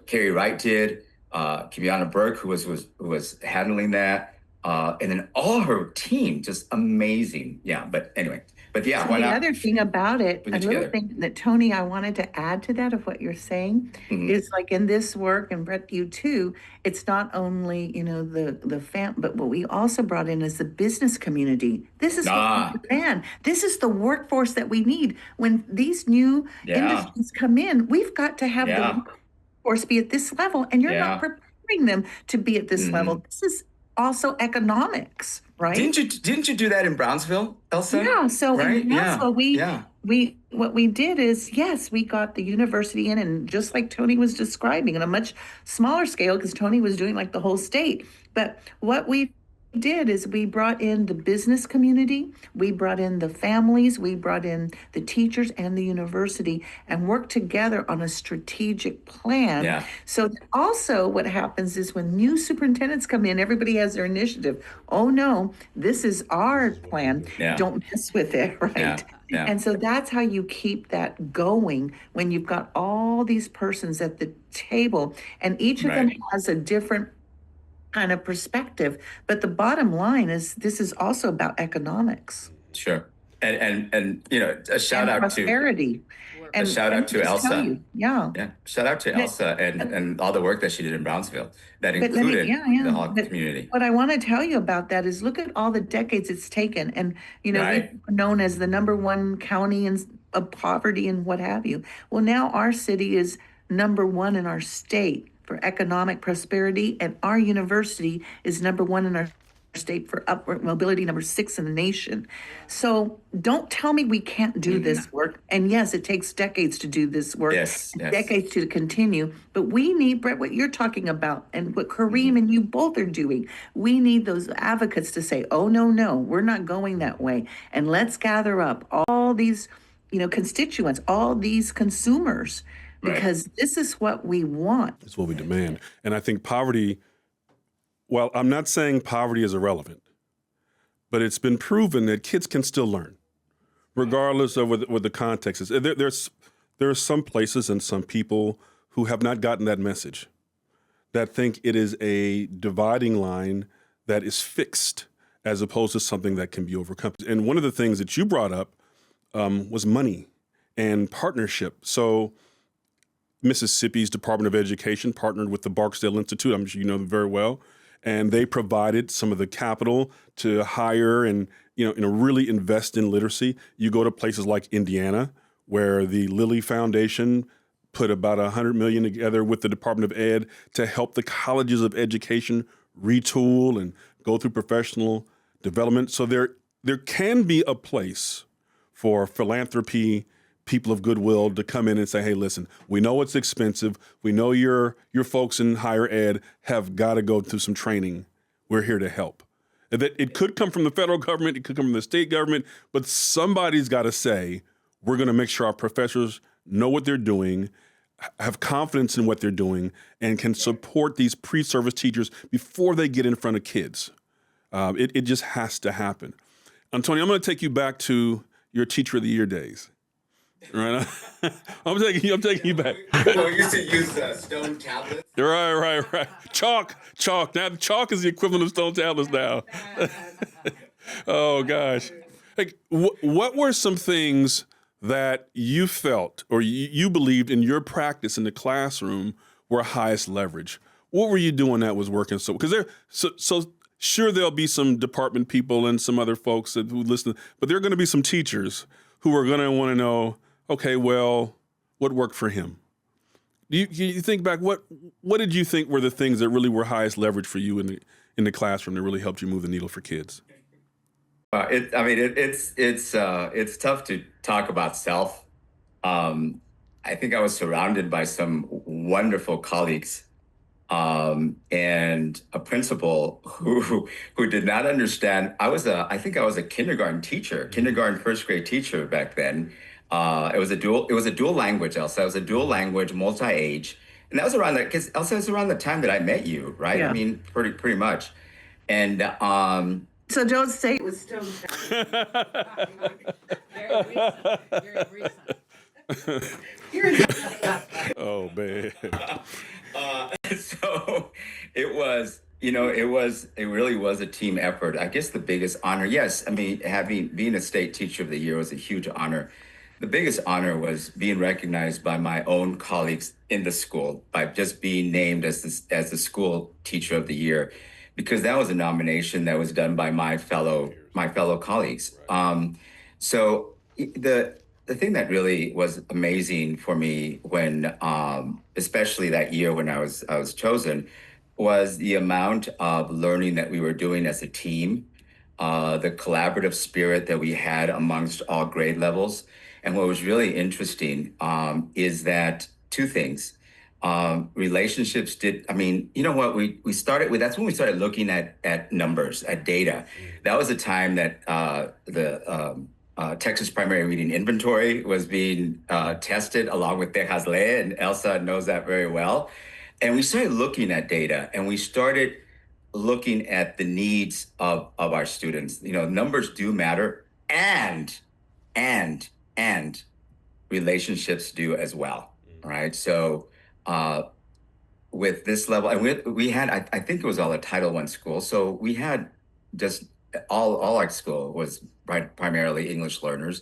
Carrie Wright did, Kiviana Burke, who was handling that. And then all her team, just amazing. Yeah, but anyway,
So
why
the
not?
other thing about it,
Bring
a
it
little
together.
thing that Tony, I wanted to add to that of what you're saying, is like in this work, and Brett, you too, it's not only, the fam, but what we also brought in is the business community. This is what we demand. This is the workforce that we need. When these new industries come in, we've got to have the workforce be at this level, and you're not preparing them to be at this level. This is also economics, right?
Didn't you do that in Brownsville, Elsa?
Yeah. So
right?
in Brownsville, what we did is, yes, we got the university in, and just like Tony was describing, on a much smaller scale, because Tony was doing like the whole state. But what we did is we brought in the business community, we brought in the families, we brought in the teachers and the university, and worked together on a strategic plan.
Yeah.
So also what happens is when new superintendents come in, everybody has their initiative. Oh no, this is our plan.
Yeah.
Don't mess with it, right?
Yeah.
And so that's how you keep that going, when you've got all these persons at the table, and each of them has a different kind of perspective. But the bottom line is this is also about economics.
Sure. And you know, a shout
and
out
prosperity.
to a shout out to
just tell
Elsa.
you, yeah.
Yeah. Shout out to
But-
Elsa and all the work that she did in Brownsville that
But let me-
included
yeah.
the whole
But
community.
What I want to tell you about that is look at all the decades it's taken. And, you know,
Right.
we're known as the #1 county of poverty and what have you. Well, now our city is #1 in our state for economic prosperity, and our university is #1 in our state for upward mobility, #6 in the nation. So don't tell me we can't do this work. And yes, it takes decades to do this work,
Yes.
decades to continue. But we need, Brett, what you're talking about and what Kareem and you both are doing. We need those advocates to say, oh, no, we're not going that way. And let's gather up all these, you know, constituents, all these consumers, because this is what we want.
It's what we demand. And I think poverty, well, I'm not saying poverty is irrelevant, but it's been proven that kids can still learn, regardless of what the context is. There are some places and some people who have not gotten that message, that think it is a dividing line that is fixed as opposed to something that can be overcome. And one of the things that you brought up was money and partnership. So Mississippi's Department of Education partnered with the Barksdale Institute. I'm sure you know them very well. And they provided some of the capital to hire and, you know, really invest in literacy. You go to places like Indiana, where the Lilly Foundation put about $100 million together with the Department of Ed to help the colleges of education retool and go through professional development. So there can be a place for philanthropy, people of goodwill to come in and say, hey, listen, we know it's expensive. We know your folks in higher ed have got to go through some training. We're here to help. And that it could come from the federal government, it could come from the state government, but somebody's got to say, we're going to make sure our professors know what they're doing, have confidence in what they're doing, and can support these pre-service teachers before they get in front of kids. It just has to happen. Antonio, I'm going to take you back to your Teacher of the Year days. Right, I'm taking you back.
Well, we used to use stone tablets.
Right. Chalk. Now chalk is the equivalent of stone tablets now. Oh gosh. Like, what were some things that you felt or you believed in your practice in the classroom were highest leverage? What were you doing that was working so? Because so sure there'll be some department people and some other folks who listen, but there are going to be some teachers who are going to want to know, okay, well, what worked for him? You think back, what did you think were the things that really were highest leverage for you in the classroom that really helped you move the needle for kids?
It's tough to talk about self. I think I was surrounded by some wonderful colleagues and a principal who did not understand. I think I was a kindergarten teacher, first grade teacher back then. It was a dual language, Elsa. It was a dual language, multi-age. And that was around that, because Elsa, was around the time that I met you, right?
Yeah.
I mean, pretty much. And
So don't say it was stone.
Very recent.
Oh man.
So it was, it really was a team effort. I guess the biggest honor, yes, I mean, being a state teacher of the year was a huge honor. The biggest honor was being recognized by my own colleagues in the school, by just being named as the school teacher of the year, because that was a nomination that was done by my fellow colleagues. So the thing that really was amazing for me when, especially that year when I was chosen, was the amount of learning that we were doing as a team, the collaborative spirit that we had amongst all grade levels. And what was really interesting is that two things. Relationships you know what, we started with, that's when we started looking at numbers, at data. That was the time that the Texas Primary Reading Inventory was being tested along with Tejas Ley, and Elsa knows that very well. And we started looking at data, and we started looking at the needs of our students. Numbers do matter, and relationships do as well, right? So with this level, and we had, I think it was all a Title I school. So we had just all our school was primarily English learners.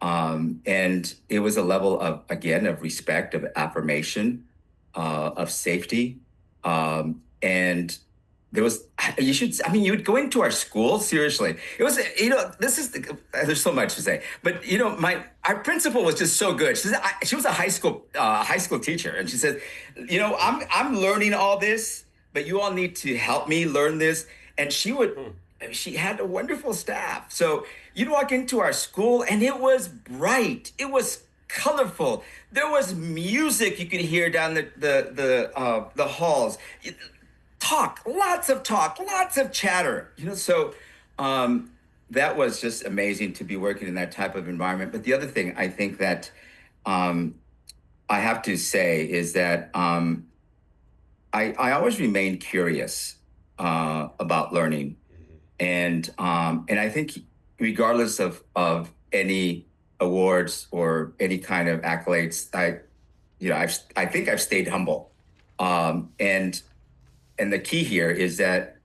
And it was a level of, again, of respect, of affirmation, of safety. And there was, you would go into our school, seriously. It was, there's so much to say, but our principal was just so good. She was a high school teacher. And she said, I'm learning all this, but you all need to help me learn this. And she had a wonderful staff. So you'd walk into our school and it was bright. It was colorful. There was music you could hear down the halls. Lots of chatter. So that was just amazing to be working in that type of environment. But the other thing I think that I have to say is that I always remain curious about learning. And I think regardless of any awards or any kind of accolades, I think I've stayed humble. And the key here is that,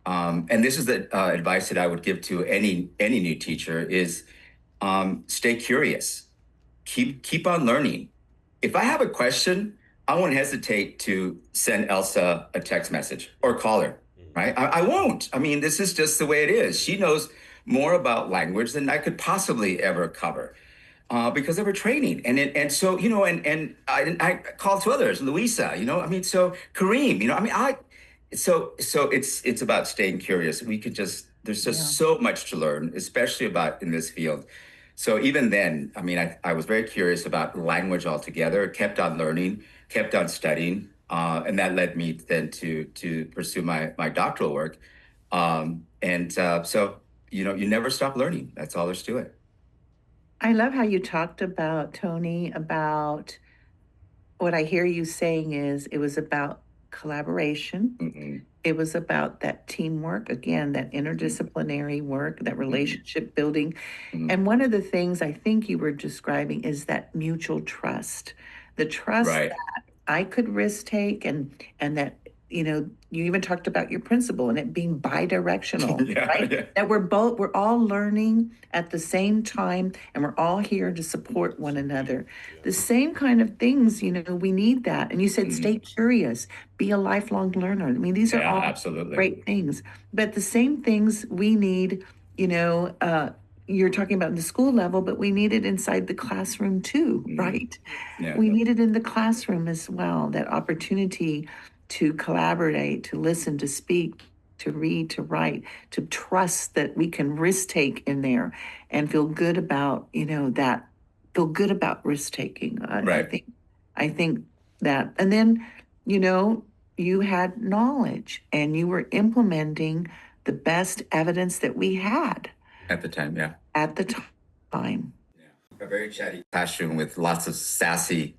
and this is the advice that I would give to any new teacher is stay curious, keep on learning. If I have a question, I won't hesitate to send Elsa a text message or call her. Right? I won't. This is just the way it is. She knows more about language than I could possibly ever cover because of her training. And so I call to others, Louisa, so Kareem, so it's about staying curious. There's just so much to learn, especially about in this field. So even then, I was very curious about language altogether, kept on learning, kept on studying. And that led me then to pursue my doctoral work. So you never stop learning. That's all there's to it.
I love how you talked about, Tony, about what I hear you saying is it was about collaboration.
Mm-hmm.
It was about that teamwork, again, that interdisciplinary work, that relationship building.
Mm-hmm.
And one of the things I think you were describing is that mutual trust, the trust
Right.
that I could risk take and that, you even talked about your principal and it being bi-directional, right?
Yeah.
That we're all learning at the same time and we're all here to support one another. The same kind of things, we need that. And you said, stay curious, be a lifelong learner. These are all
absolutely
great things, but the same things we need, you're talking about in the school level, but we need it inside the classroom too, right?
Yeah.
We need it in the classroom as well, that opportunity to collaborate, to listen, to speak, to read, to write, to trust that we can risk take in there and feel good about, feel good about risk taking.
Right.
I think that, and then, you had knowledge and you were implementing the best evidence that we had.
At the time, yeah.
At the time.
Yeah. A very chatty classroom with lots of sassy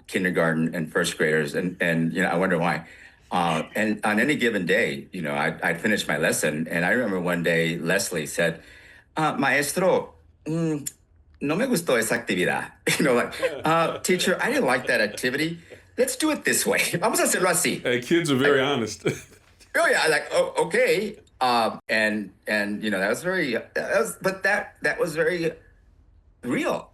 kindergarten and first graders. And I wonder why. And on any given day, I'd finish my lesson. And I remember one day Leslie said, Maestro, no me gustó esa actividad. Teacher, I didn't like that activity. Let's do it this way. Vamos a hacerlo así.
Hey, kids are very honest.
Oh yeah, okay. And that was very real.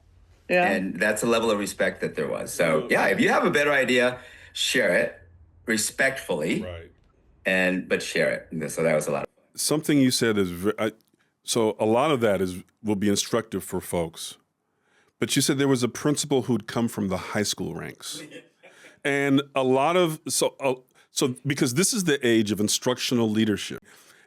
Yeah.
And that's a level of respect that there was. So yeah, if you have a better idea, share it respectfully,
Right.
But share it. And so that was a lot of fun.
Something you said is so a lot of that will be instructive for folks. But you said there was a principal who'd come from the high school ranks, and a lot of so because this is the age of instructional leadership.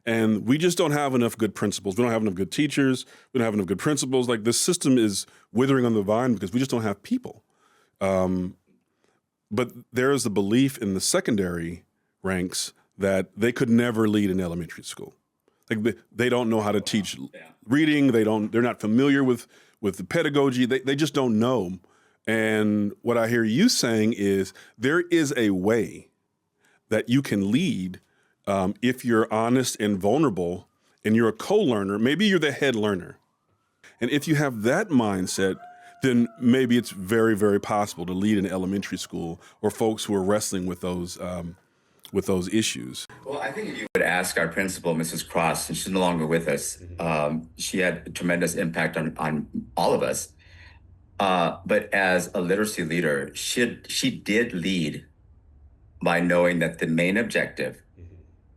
And we just don't have enough good principals. We don't have enough good teachers. We don't have enough good principals. Like, the system is withering on the vine because we just don't have people. But there is a belief in the secondary ranks that they could never lead in elementary school. Like, they don't know how to teach reading. They're not familiar with the pedagogy. They just don't know. And what I hear you saying is there is a way that you can lead if you're honest and vulnerable and you're a co-learner. Maybe you're the head learner. And if you have that mindset, then maybe it's very, very possible to lead an elementary school or folks who are wrestling with those issues.
Well, I think if you would ask our principal, Mrs. Cross, and she's no longer with us, she had a tremendous impact on all of us. But as a literacy leader, she did lead by knowing that the main objective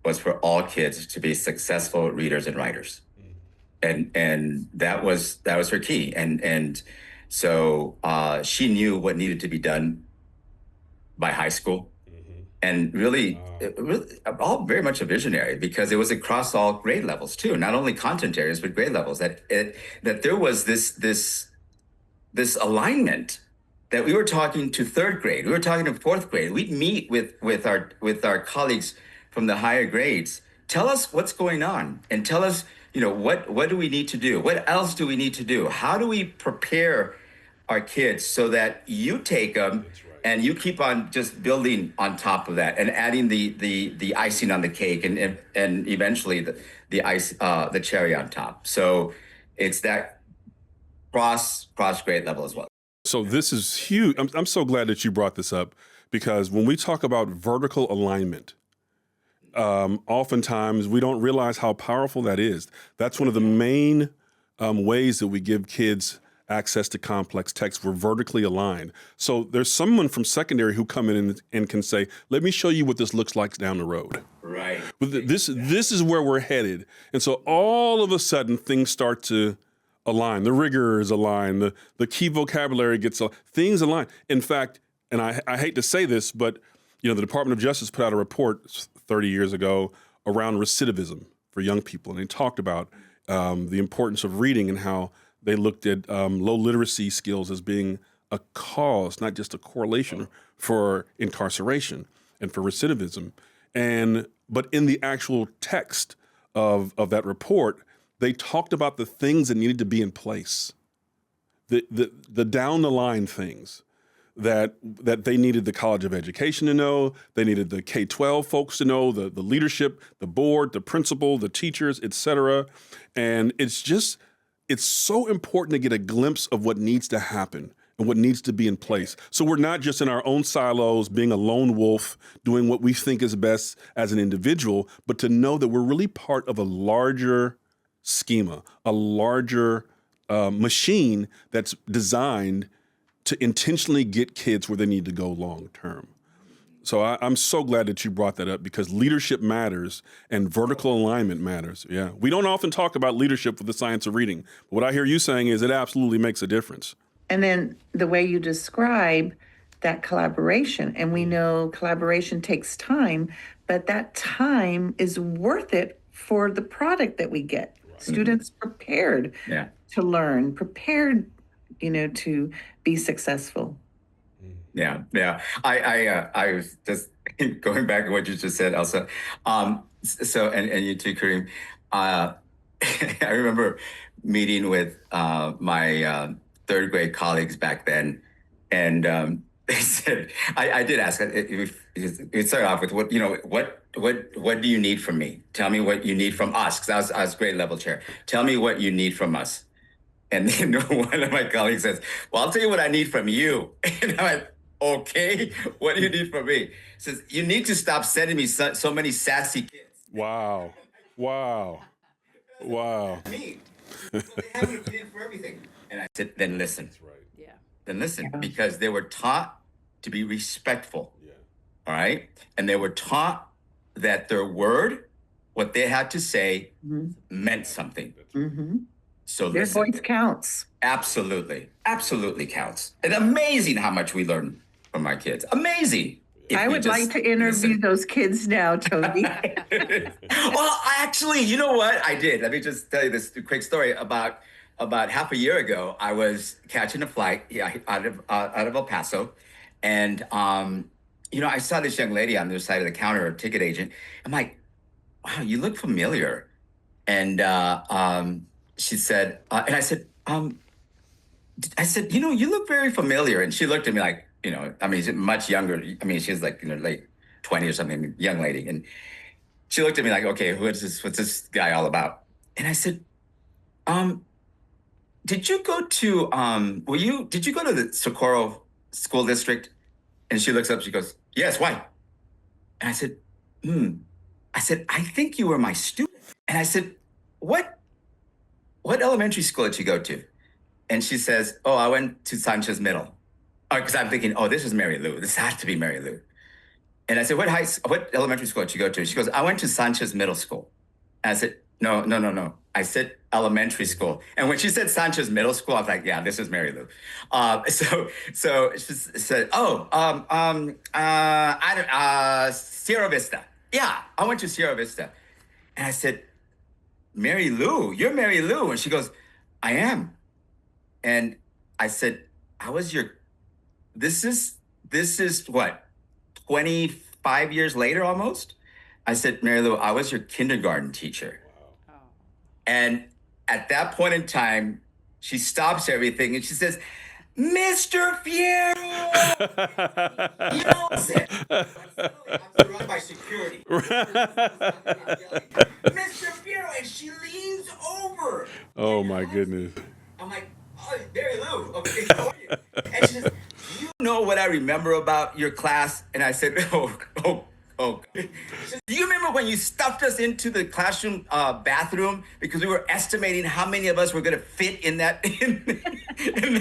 was for all kids to be successful readers and writers. And that was her key. And so she knew what needed to be done by high school. And really, all very much a visionary, because it was across all grade levels too, not only content areas, but grade levels, that there was this alignment, that we were talking to third grade, we were talking to fourth grade. We'd meet with our colleagues from the higher grades. Tell us what's going on, and tell us, what do we need to do? What else do we need to do? How do we prepare our kids so that you take them and you keep on just building on top of that and adding the icing on the cake and eventually the cherry on top. So it's that cross grade level as well.
So this is huge. I'm so glad that you brought this up, because when we talk about vertical alignment, oftentimes we don't realize how powerful that is. That's one of the main ways that we give kids access to complex text. We're vertically aligned. So there's someone from secondary who come in and can say, let me show you what this looks like down the road.
Right.
This is where we're headed. And so all of a sudden things start to align. The rigor is aligned. The key vocabulary gets things align. In fact, and I hate to say this, but the Department of Justice put out a report 30 years ago around recidivism for young people. And they talked about the importance of reading and how they looked at low literacy skills as being a cause, not just a correlation, for incarceration and for recidivism. But in the actual text of that report, they talked about the things that needed to be in place, the down the line things that they needed the College of Education to know, they needed the K-12 folks to know, the leadership, the board, the principal, the teachers, et cetera. And it's so important to get a glimpse of what needs to happen and what needs to be in place. So we're not just in our own silos, being a lone wolf, doing what we think is best as an individual, but to know that we're really part of a larger schema, a larger machine that's designed to intentionally get kids where they need to go long term. So I'm so glad that you brought that up, because leadership matters and vertical alignment matters. Yeah, we don't often talk about leadership with the science of reading. But what I hear you saying is it absolutely makes a difference.
And then the way you describe that collaboration, and we know collaboration takes time, but that time is worth it for the product that we get. Right. Students prepared to learn, prepared, to be successful.
Yeah. I was just going back to what you just said, Elsa. So, and you too, Kareem. I remember meeting with my third grade colleagues back then, and they said, I did ask. It started off with what do you need from me? Tell me what you need from us, because I was grade level chair. Tell me what you need from us. And then one of my colleagues says, well, I'll tell you what I need from you. And I'm like, okay, what do you need from me? He says, you need to stop sending me so many sassy kids.
Wow.
Me. They have an opinion for everything. And I said, then listen. That's right.
Yeah.
Then listen, because they were taught to be respectful. Yeah. All right? And they were taught that their word, what they had to say, meant something.
Mm-hmm.
So
their voice counts.
Absolutely counts. And amazing how much we learn from our kids. Amazing.
I would like to interview those kids now, Tony.
Well, actually, you know what? I did. Let me just tell you this quick story. About half a year ago, I was catching a flight out of El Paso. And, I saw this young lady on the other side of the counter, a ticket agent. I'm like, wow, you look familiar. And she said, and I said, you look very familiar. And she looked at me like, she's much younger. She's like, late 20 or something, young lady. And she looked at me like, okay, what's this guy all about? And I said, did you go to did you go to the Socorro school district? And she looks up, she goes, yes, why? And I said, I think you were my student. And I said, what elementary school did you go to? And she says, oh, I went to Sanchez Middle. Because I'm thinking, oh, this is Mary Lou. This has to be Mary Lou. And I said, what elementary school did you go to? She goes, I went to Sanchez Middle School. And I said, no. I said elementary school. And when she said Sanchez Middle School, I was like, yeah, this is Mary Lou. So she said, Sierra Vista. Yeah, I went to Sierra Vista. And I said, Mary Lou, you're Mary Lou. And she goes, I am. And I said, this is what, 25 years later almost? I said, Mary Lou, I was your kindergarten teacher. Wow. And at that point in time, she stops everything and she says, Mr. Fierro! Yells it. I'm surrounded by security. Mr. Fierro! And she leans over.
Oh, my goodness.
I'm like, oh, Mary Lou. Okay, how are you? And she says, do you know what I remember about your class? And I said, oh. She says, do you remember when you stuffed us into the classroom bathroom because we were estimating how many of us were going to fit in that in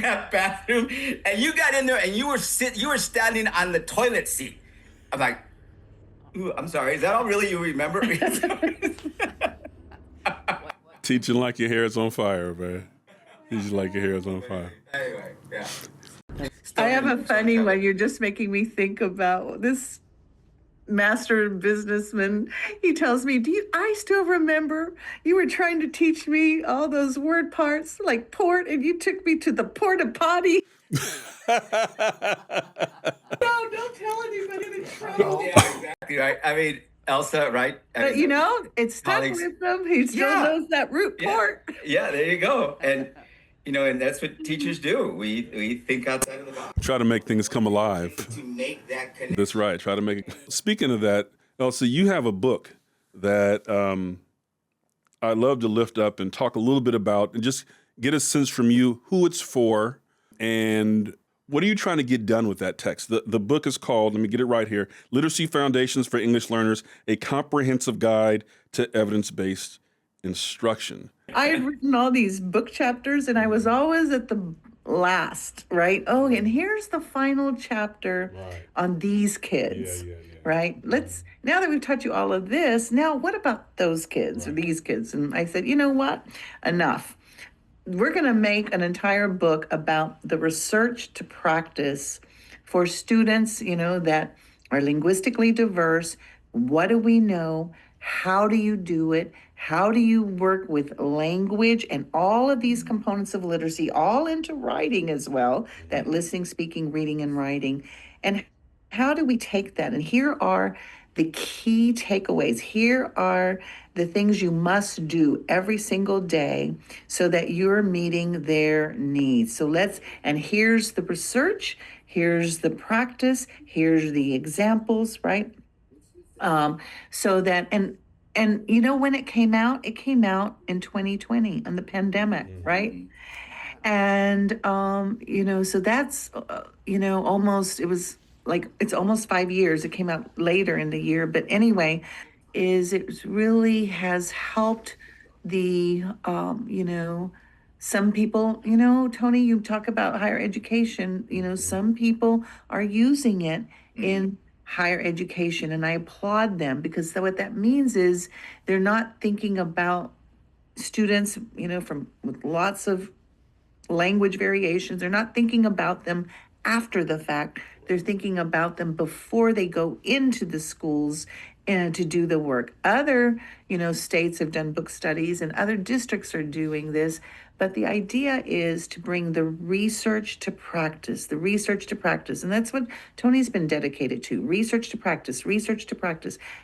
that bathroom? And you got in there and you were standing on the toilet seat. I'm like, ooh, I'm sorry. Is that all really you remember?
Teaching like your hair is on fire, man. Teaching like your hair is on fire.
Anyway, yeah.
I have a funny one. You're just making me think about this master businessman. He tells me, I still remember you were trying to teach me all those word parts like port, and you took me to the porta potty. No, don't tell anybody in trouble.
Yeah, exactly right. I mean, Elsa, right?
But it stuck with him. He still knows that root port.
Yeah, there you go. And and that's what teachers do. We think outside of the box.
Try to make things come alive.
To make that connection.
That's right. Try to make it. Speaking of that, Elsa, you have a book that I'd love to lift up and talk a little bit about and just get a sense from you who it's for and what are you trying to get done with that text. The book is called, let me get it right here, Literacy Foundations for English Learners, a Comprehensive Guide to Evidence-Based Instruction.
I had written all these book chapters and I was always at the last, right? Oh, and here's the final chapter on these kids, right? Now that we've taught you all of this, now what about those kids or these kids? And I said, you know what? Enough. We're going to make an entire book about the research to practice for students, that are linguistically diverse. What do we know? How do you do it? How do you work with language and all of these components of literacy, all into writing as well, that listening, speaking, reading, and writing? And how do we take that? And here are the key takeaways. Here are the things you must do every single day so that you're meeting their needs. And here's the research, here's the practice, here's the examples, right? So that, and when it came out in 2020 in the pandemic, right? And, so that's, it's almost 5 years. It came out later in the year, but anyway, it really has helped the, some people, Tony, you talk about higher education, some people are using it in higher education, and I applaud them because what that means is they're not thinking about students, with lots of language variations. They're not thinking about them after the fact. They're thinking about them before they go into the schools and to do the work. Other, states have done book studies and other districts are doing this, but the idea is to bring the research to practice. And that's what Tony's been dedicated to, research to practice.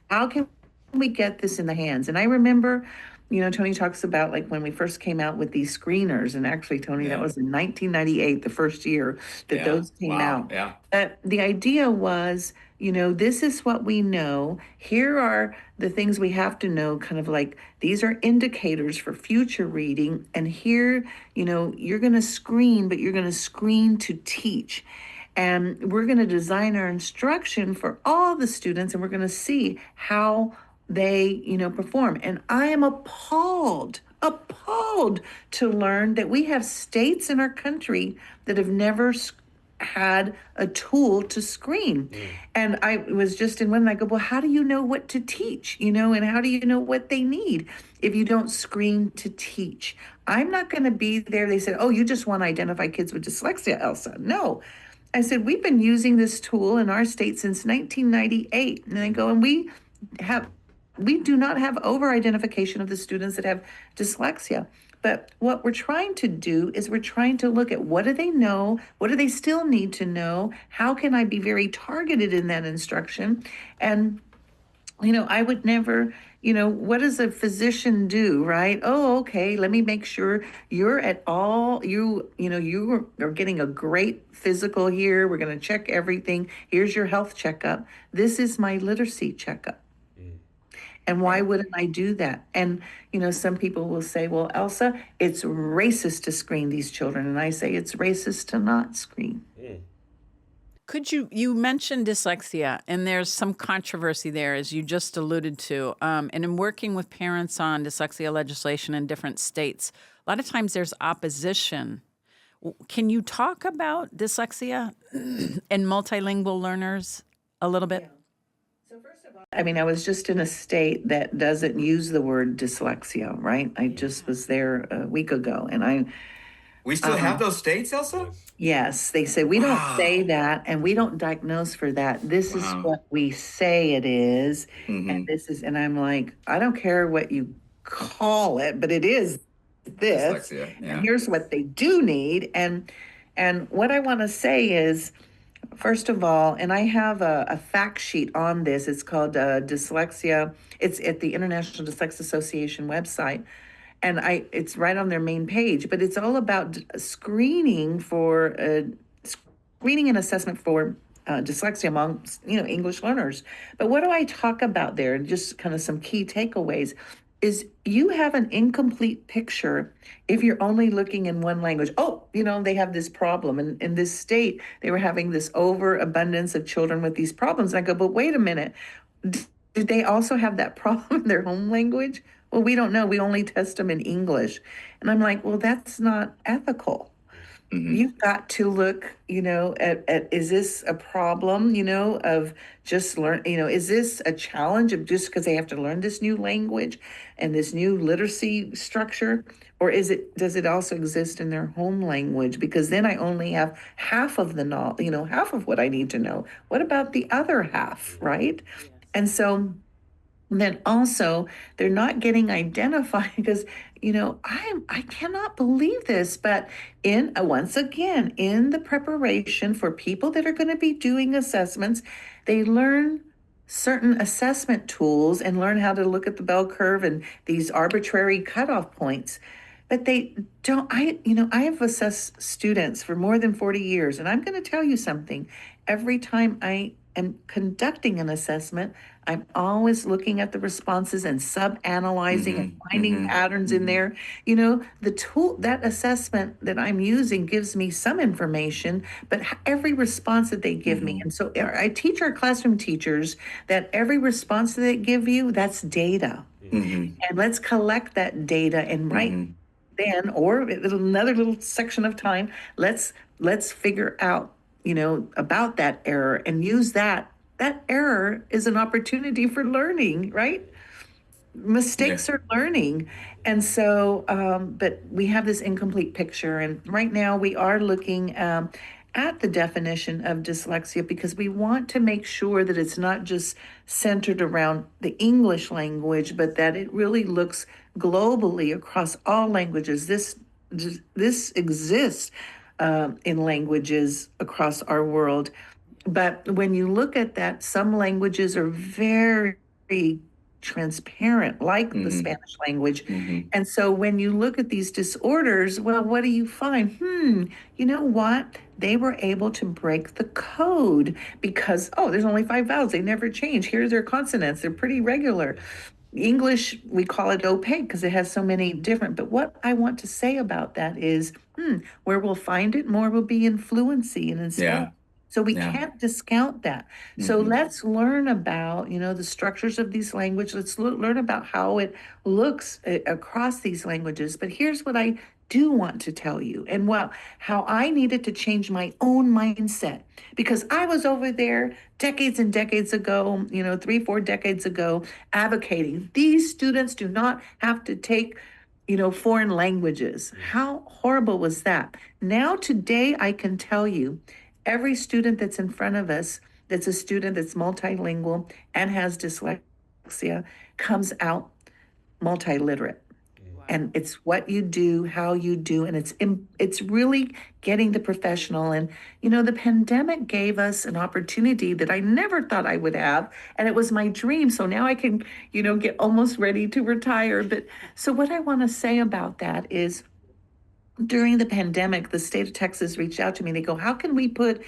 How can we get this in the hands? And I remember, Tony talks about like when we first came out with these screeners, and actually, Tony, that was in 1998, the first year that those came out.
Yeah.
The idea was, this is what we know. Here are the things we have to know, kind of like these are indicators for future reading. And here, you're going to screen, but you're going to screen to teach. And we're going to design our instruction for all the students, and we're going to see how they, perform. And I am appalled to learn that we have states in our country that have never had a tool to screen. And I was just in one, and I go, well, how do you know what to teach, and how do you know what they need if you don't screen to teach? I'm not going to be there. They said, oh, you just want to identify kids with dyslexia, Elsa. No. I said, we've been using this tool in our state since 1998. And I go, and we do not have over-identification of the students that have dyslexia. But what we're trying to do is we're trying to look at what do they know? What do they still need to know? How can I be very targeted in that instruction? And, I would never, what does a physician do, right? Oh, okay, let me make sure you're at all, you are getting a great physical here. We're going to check everything. Here's your health checkup. This is my literacy checkup. And why wouldn't I do that? And, some people will say, well, Elsa, it's racist to screen these children. And I say it's racist to not screen.
Could you mentioned dyslexia, and there's some controversy there, as you just alluded to. And in working with parents on dyslexia legislation in different states, a lot of times there's opposition. Can you talk about dyslexia and multilingual learners a little bit?
So first of all, I was just in a state that doesn't use the word dyslexia, right? I just was there a week ago, and
We still have those states, Elsa?
yes, they say we don't say that, and we don't diagnose for that. This is what we say it is, and this is, and I'm like, I don't care what you call it, but it is this.
Dyslexia, yeah.
And here's what they do need, and what I want to say is, first of all, and I have a fact sheet on this. It's called dyslexia. It's at the International Dyslexia Association website. And it's right on their main page, but it's all about screening and assessment for dyslexia among, English learners. But what do I talk about there? Just kind of some key takeaways is you have an incomplete picture if you're only looking in one language. Oh, they have this problem. And in this state, they were having this overabundance of children with these problems. And I go, but wait a minute, did they also have that problem in their home language? Well, we don't know. We only test them in English. And I'm like, well, that's not ethical. You've got to look, at is this a problem, of just is this a challenge of just because they have to learn this new language and this new literacy structure? Or does it also exist in their home language? Because then I only have half of the knowledge, half of what I need to know. What about the other half, right? And so then also they're not getting identified because, I cannot believe this, but once again, in the preparation for people that are going to be doing assessments, they learn certain assessment tools and learn how to look at the bell curve and these arbitrary cutoff points. But they don't, I have assessed students for more than 40 years, and I'm going to tell you something. Every time I am conducting an assessment, I'm always looking at the responses and sub-analyzing and finding patterns in there. The tool, that assessment that I'm using gives me some information, but every response that they give me. And so I teach our classroom teachers that every response that they give you, that's data. And let's collect that data and then, or another little section of time, let's figure out, about that error and use that. That error is an opportunity for learning, right? Mistakes are learning. And so, but we have this incomplete picture. And right now we are looking at the definition of dyslexia because we want to make sure that it's not just centered around the English language, but that it really looks globally across all languages. This exists in languages across our world. But when you look at that, some languages are very transparent like the Spanish language. And so when you look at these disorders, well, what do you find? You know what? They were able to break the code because, oh, there's only 5 vowels. They never change. Here's their consonants. They're pretty regular. English, we call it opaque because it has so many different. But what I want to say about that is, where we'll find it, more will be in fluency and in spelling. So we can't discount that. So let's learn about, the structures of these languages. Let's learn about how it looks across these languages. But here's what I do want to tell you, and how I needed to change my own mindset, because I was over there decades and decades ago, 3-4 decades ago, advocating these students do not have to take foreign languages. How horrible was that? Now today I can tell you, every student that's in front of us, that's a student that's multilingual and has dyslexia, comes out multiliterate. And it's what you do, how you do, and it's really getting the professional. And the pandemic gave us an opportunity that I never thought I would have, and it was my dream. So now I can, get almost ready to retire. But so what I want to say about that is, during the pandemic, the state of Texas reached out to me. They go, how can we put,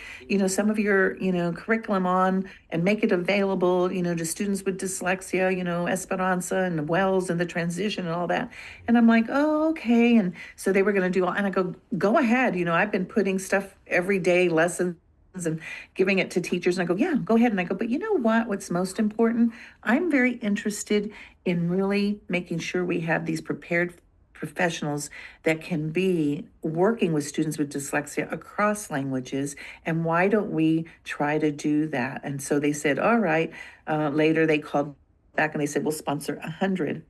some of your, curriculum on and make it available, to students with dyslexia, Esperanza and Wells and the transition and all that. And I'm like, oh, okay. And so they were going to do all, and I go ahead. I've been putting stuff every day, lessons, and giving it to teachers. And I go, yeah, go ahead. And I go, but you know what? What's most important? I'm very interested in really making sure we have these prepared professionals that can be working with students with dyslexia across languages. And why don't we try to do that? And so they said, all right. Later they called back and they said, we'll sponsor 100.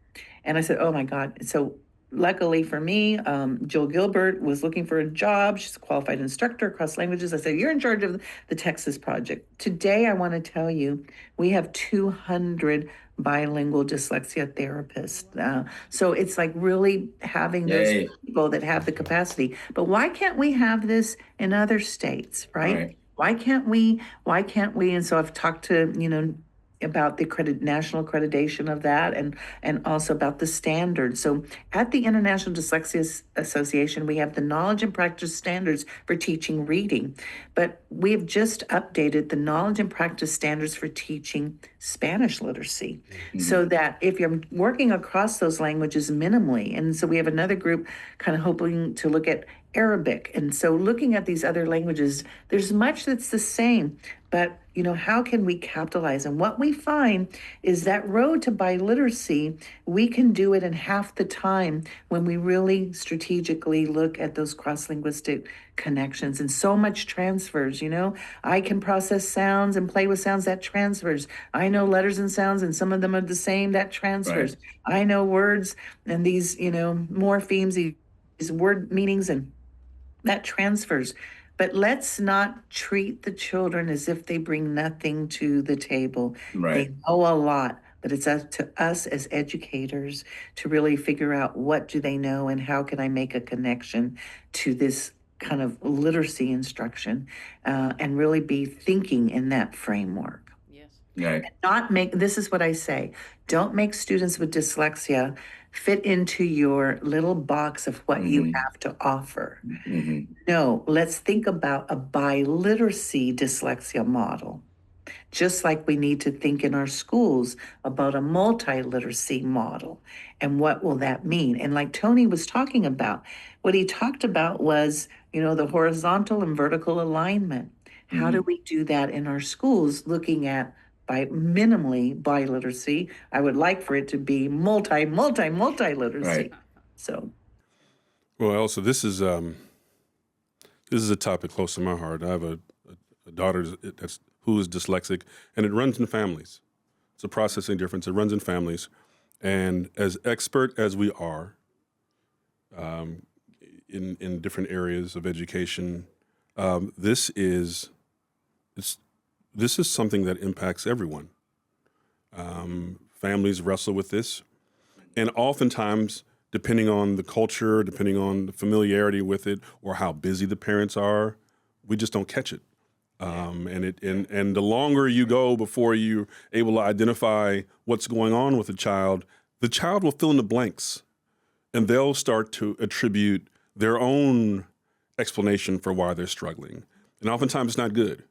And I said, oh my God. So luckily for me, Jill Gilbert was looking for a job. She's a qualified instructor across languages. I said, you're in charge of the Texas project. Today, I want to tell you, we have 200 bilingual dyslexia therapists. So it's like really having those people that have the capacity. But why can't we have this in other states, right? Why can't we? And so I've talked to, about the national accreditation of that, and also about the standards. So at the International Dyslexia Association, we have the knowledge and practice standards for teaching reading, but we've just updated the knowledge and practice standards for teaching Spanish literacy, so that if you're working across those languages minimally, and so we have another group kind of hoping to look at Arabic. And so looking at these other languages, there's much that's the same, but how can we capitalize? And what we find is that road to biliteracy, we can do it in half the time when we really strategically look at those cross-linguistic connections. And so much transfers, I can process sounds and play with sounds, that transfers. I know letters and sounds, and some of them are the same, that transfers. I know words and these, morphemes, these word meanings, and that transfers. But let's not treat the children as if they bring nothing to the table. They know a lot, but it's up to us as educators to really figure out what do they know and how can I make a connection to this kind of literacy instruction, and really be thinking in that framework. This is what I say, don't make students with dyslexia fit into your little box of what you have to offer. No, let's think about a biliteracy dyslexia model, just like we need to think in our schools about a multiliteracy model. And what will that mean? And like Tony was talking about, what he talked about was, the horizontal and vertical alignment. How do we do that in our schools, looking at minimally biliteracy? I would like for it to be multiliteracy. So,
well, Elsa, this is a topic close to my heart. I have a daughter who is dyslexic, and it runs in families. It's a processing difference. It runs in families, and as expert as we are in different areas of education, this is something that impacts everyone. Families wrestle with this, and oftentimes, depending on the culture, depending on the familiarity with it, or how busy the parents are, we just don't catch it. And the longer you go before you're able to identify what's going on with the child will fill in the blanks, and they'll start to attribute their own explanation for why they're struggling. And oftentimes it's not good.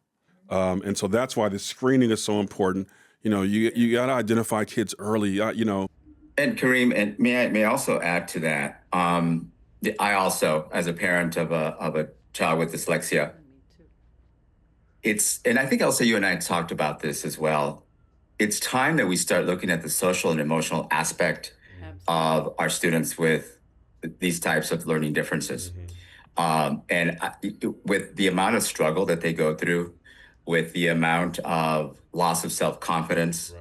And so that's why the screening is so important. You got to identify kids early,
And Kareem, and may I also add to that? I also, as a parent of a child with dyslexia, and I think Elsa, you and I talked about this as well. It's time that we start looking at the social and emotional aspect of our students with these types of learning differences. With the amount of struggle that they go through, with the amount of loss of self-confidence,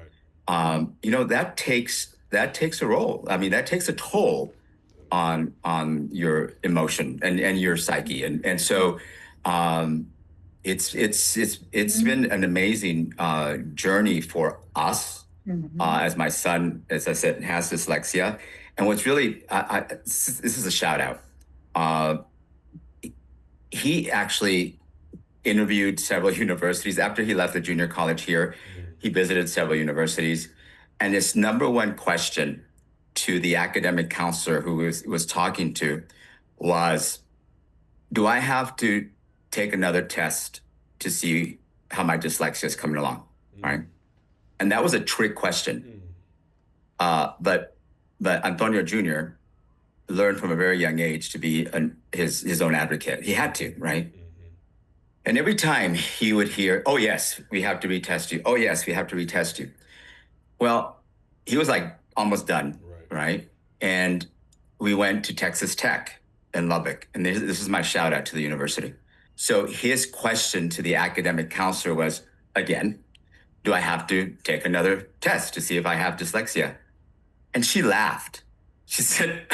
that takes a role. I mean, that takes a toll on your emotion and your psyche. And so it's been an amazing journey for us, as my son, as I said, has dyslexia. And what's really, this is a shout out. He actually interviewed several universities. After he left the junior college here, he visited several universities. And his number one question to the academic counselor who was talking to was, do I have to take another test to see how my dyslexia is coming along, right? And that was a trick question. But Antonio Jr. learned from a very young age to be his own advocate. He had to, right? And every time he would hear, oh, yes, we have to retest you. Oh, yes, we have to retest you. Well, he was like almost done, right? And we went to Texas Tech in Lubbock. And this is my shout out to the university. So his question to the academic counselor was, again, do I have to take another test to see if I have dyslexia? And she laughed. She said,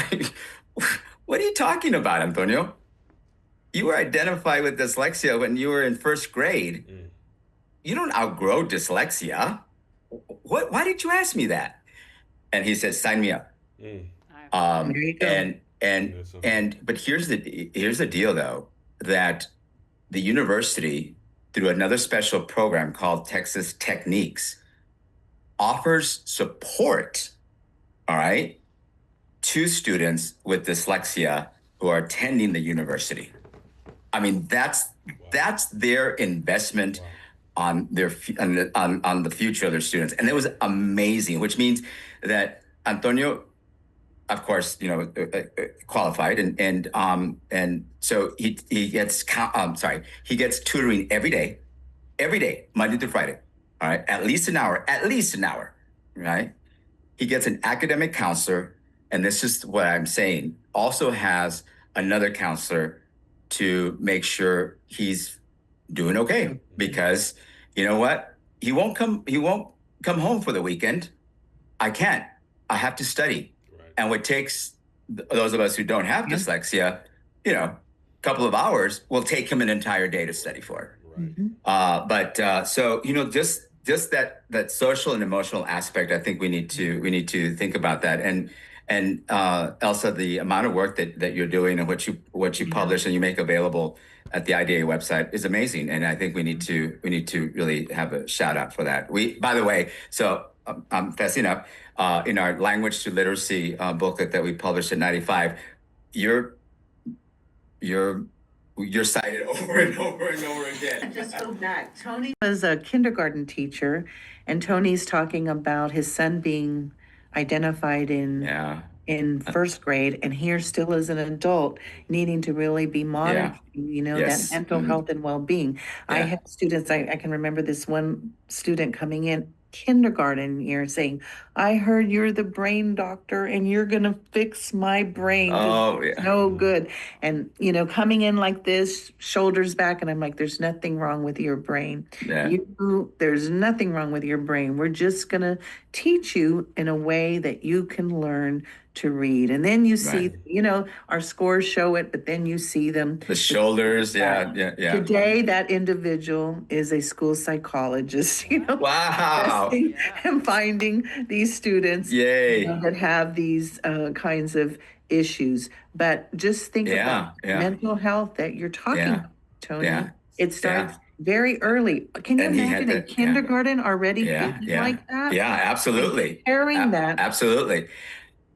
what are you talking about, Antonio? You were identified with dyslexia when you were in first grade. You don't outgrow dyslexia. Why did you ask me that? And he said, sign me up. There you go. But here's the deal though, that the university, through another special program called Texas Techniques, offers support, all right, to students with dyslexia who are attending the university. I mean, that's their investment on on the future of their students. And it was amazing, which means that Antonio, of course, qualified, and so he gets tutoring every day, Monday through Friday, all right, at least an hour, right? He gets an academic counselor, and this is what I'm saying, also has another counselor to make sure he's doing okay, because you know what? He won't come home for the weekend. I can't. I have to study. Right. And what takes those of us who don't have dyslexia, a couple of hours will take him an entire day to study for. Right. So just that social and emotional aspect, I think we need to think about that. And Elsa, the amount of work that you're doing and what you publish and you make available at the IDA website is amazing. And I think we need to really have a shout out for that. By the way, so I'm fessing up, in our language to literacy booklet that we published in '95, you're cited over and over and over again.
Just go back. Tony was a kindergarten teacher, and Tony's talking about his son being identified in first grade, and here still as an adult needing to really be monitoring, that mental health and well-being. I have students, I can remember this one student coming in kindergarten year saying, I heard you're the brain doctor and you're gonna fix my brain.
Oh, yeah.
No good. And coming in like this, shoulders back, and I'm like, there's nothing wrong with your brain. There's nothing wrong with your brain. We're just gonna teach you in a way that you can learn to read. And then you see, our scores show it, but then you see them.
The shoulders, yeah.
Today, that individual is a school psychologist,
Wow.
And finding these students that have these kinds of issues. But just think about mental health that you're talking about, Tony. It starts very early. Can you imagine in kindergarten already thinking like that?
Yeah, absolutely.
Carrying that.
Absolutely.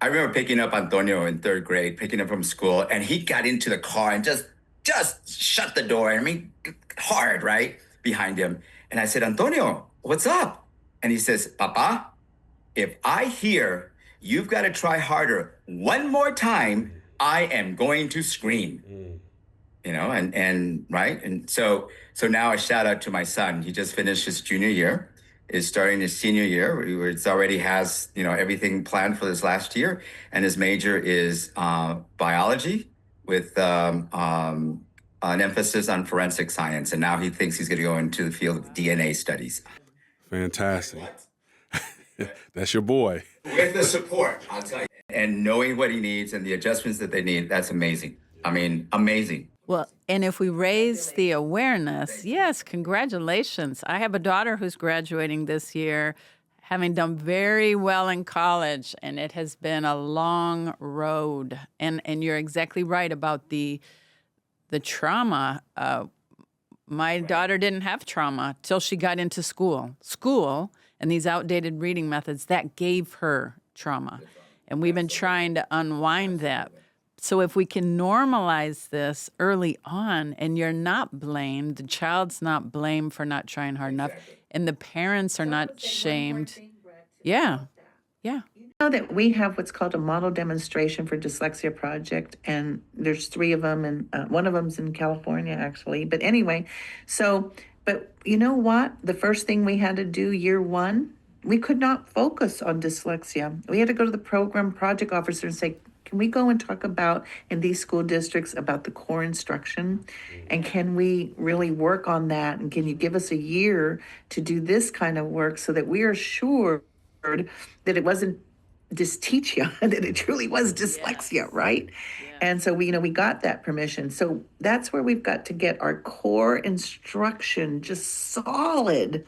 I remember picking up Antonio in 3rd grade, picking him from school, and he got into the car and just shut the door. I mean, hard, right? Behind him. And I said, Antonio, what's up? And he says, Papa, if I hear you've got to try harder one more time, I am going to scream. You know, and right. And so now a shout out to my son. He just finished his junior year, is starting his senior year. It already has, you know, everything planned for this last year. And his major is biology with an emphasis on forensic science. And now he thinks he's going to go into the field of DNA studies.
Fantastic. That's your boy.
With the support, I'll tell you. And knowing what he needs and the adjustments that they need, that's amazing. I mean, amazing.
Well, and if we raise the awareness, yes, congratulations. I have a daughter who's graduating this year, having done very well in college, and it has been a long road. And you're exactly right about the trauma. My daughter didn't have trauma till she got into school. School and these outdated reading methods, that gave her trauma. And we've been trying to unwind that. So if we can normalize this early on, and you're not blamed, the child's not blamed for not trying hard enough, and the parents are not shamed. Yeah.
You know that we have what's called a model demonstration for dyslexia project, and there's 3 of them, and one of them's in California, actually. But anyway, but you know what? The first thing we had to do year 1, we could not focus on dyslexia. We had to go to the program project officer and say, can we go and talk about, in these school districts, about the core instruction? And can we really work on that? And can you give us a year to do this kind of work so that we are sure that it wasn't dysteachia, that it truly was dyslexia, right? Yeah. And so we got that permission. So that's where we've got to get our core instruction just solid,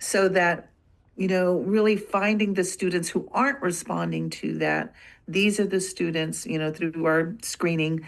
so that, really finding the students who aren't responding to that. These are the students, through our screening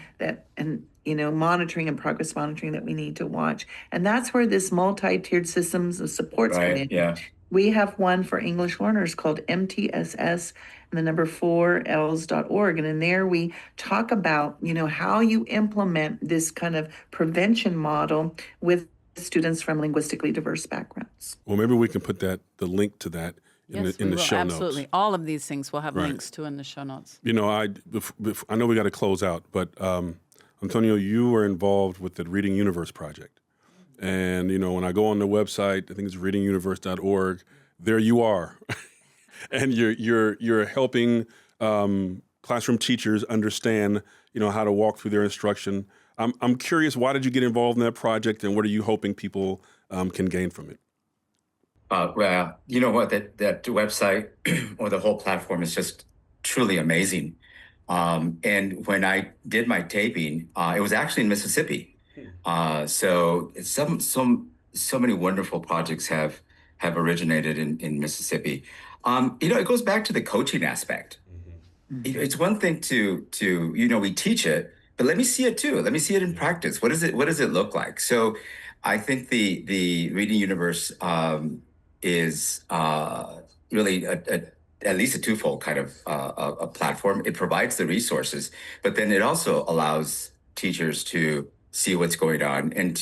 and monitoring and progress monitoring that we need to watch. And that's where this multi-tiered systems of supports come in.
Yeah.
We have one for English learners called MTSS and the number 4ls.org. And in there we talk about, how you implement this kind of prevention model with students from linguistically diverse backgrounds.
Well, maybe we can put the link to that in the show notes.
Absolutely. All of these things we'll have links to in the show notes.
I know we got to close out, but Antonio, you were involved with the Reading Universe project. And, when I go on the website, I think it's readinguniverse.org, there you are. And you're helping classroom teachers understand, how to walk through their instruction. I'm curious, why did you get involved in that project, and what are you hoping people can gain from it?
Well, you know what, that website or the whole platform is just truly amazing. And when I did my taping, it was actually in Mississippi. So so many wonderful projects have originated in Mississippi. It goes back to the coaching aspect. Mm-hmm. It's one thing to we teach it, but let me see it too. Let me see it in practice. What does it look like? So I think the Reading Universe is really at least a twofold kind of a platform. It provides the resources, but then it also allows teachers to see what's going on and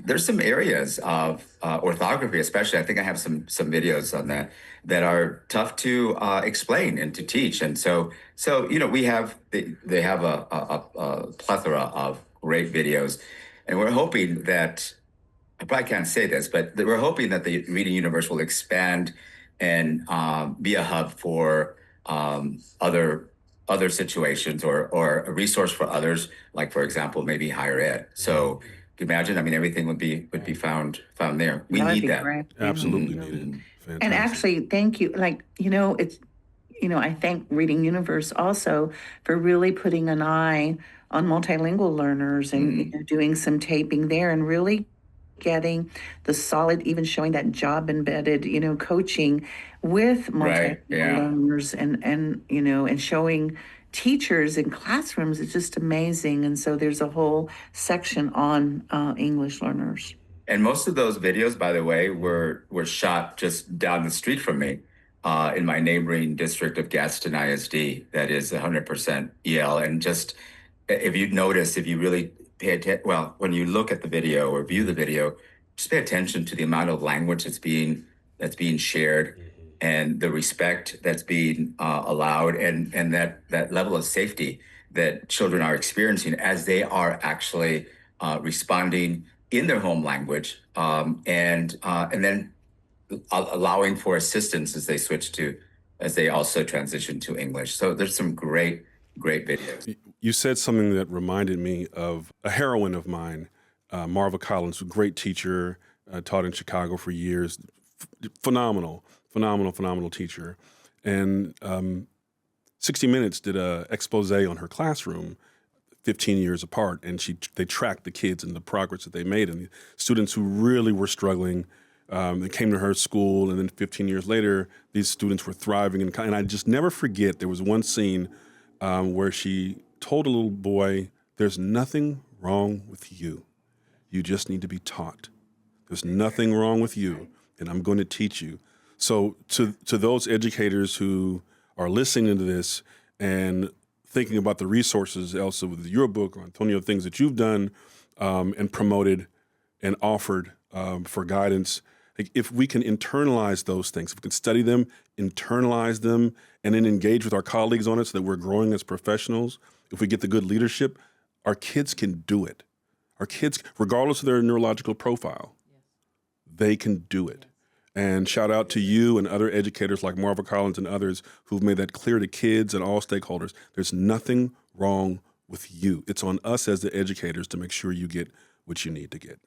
there's some areas of orthography, especially. I think I have some videos on that are tough to explain and to teach. And so they have a plethora of great videos, and we're hoping that, I probably can't say this, but we're hoping that the Reading Universe will expand and be a hub for other situations or a resource for others, like, for example, maybe higher ed. So imagine, everything would be found there. We need that.
Great.
Absolutely need it. Fantastic.
And actually, thank you. I thank Reading Universe also for really putting an eye on multilingual learners and doing some taping there and really getting the solid, even showing that job embedded, coaching with multilingual learners and showing, teachers in classrooms is just amazing. And so there's a whole section on English learners.
And most of those videos, by the way, were shot just down the street from me in my neighboring district of Gaston ISD. That is 100% EL. And just if you notice, if you really pay attention, well, when you look at the video or view the video, just pay attention to the amount of language that's being shared and the respect that's being allowed, and that level of safety that children are experiencing as they are actually responding in their home language, and then allowing for assistance as they also transition to English. So there's some great videos.
You said something that reminded me of a heroine of mine, Marva Collins, a great teacher, taught in Chicago for years, phenomenal teacher. And 60 Minutes did a expose on her classroom 15 years apart, and they tracked the kids and the progress that they made, and the students who really were struggling, they came to her school, and then 15 years later, these students were thriving. And I just never forget, there was one scene where she told a little boy, "There's nothing wrong with you. You just need to be taught. There's nothing wrong with you, and I'm going to teach you." So to those educators who are listening to this and thinking about the resources, Elsa, with your book, or Antonio, things that you've done and promoted and offered for guidance, like, if we can internalize those things, if we can study them, internalize them, and then engage with our colleagues on it so that we're growing as professionals, if we get the good leadership, our kids can do it. Our kids, regardless of their neurological profile, they can do it. And shout out to you and other educators like Marva Collins and others who've made that clear to kids and all stakeholders. There's nothing wrong with you. It's on us as the educators to make sure you get what you need to get.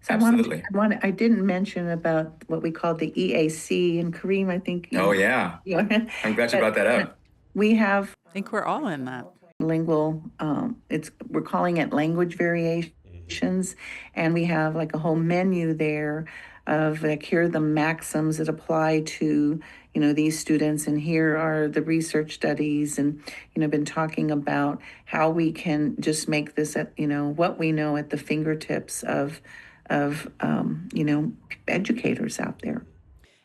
So
Absolutely.
I didn't mention about what we call the EAC, and Kareem, I think.
Oh, yeah. I'm glad you brought that up.
We have
I think we're all in that.
lingual, we're calling it language variations, and we have like a whole menu there of like, here are the maxims that apply to these students, and here are the research studies, and been talking about how we can just make this at what we know at the fingertips of educators out there.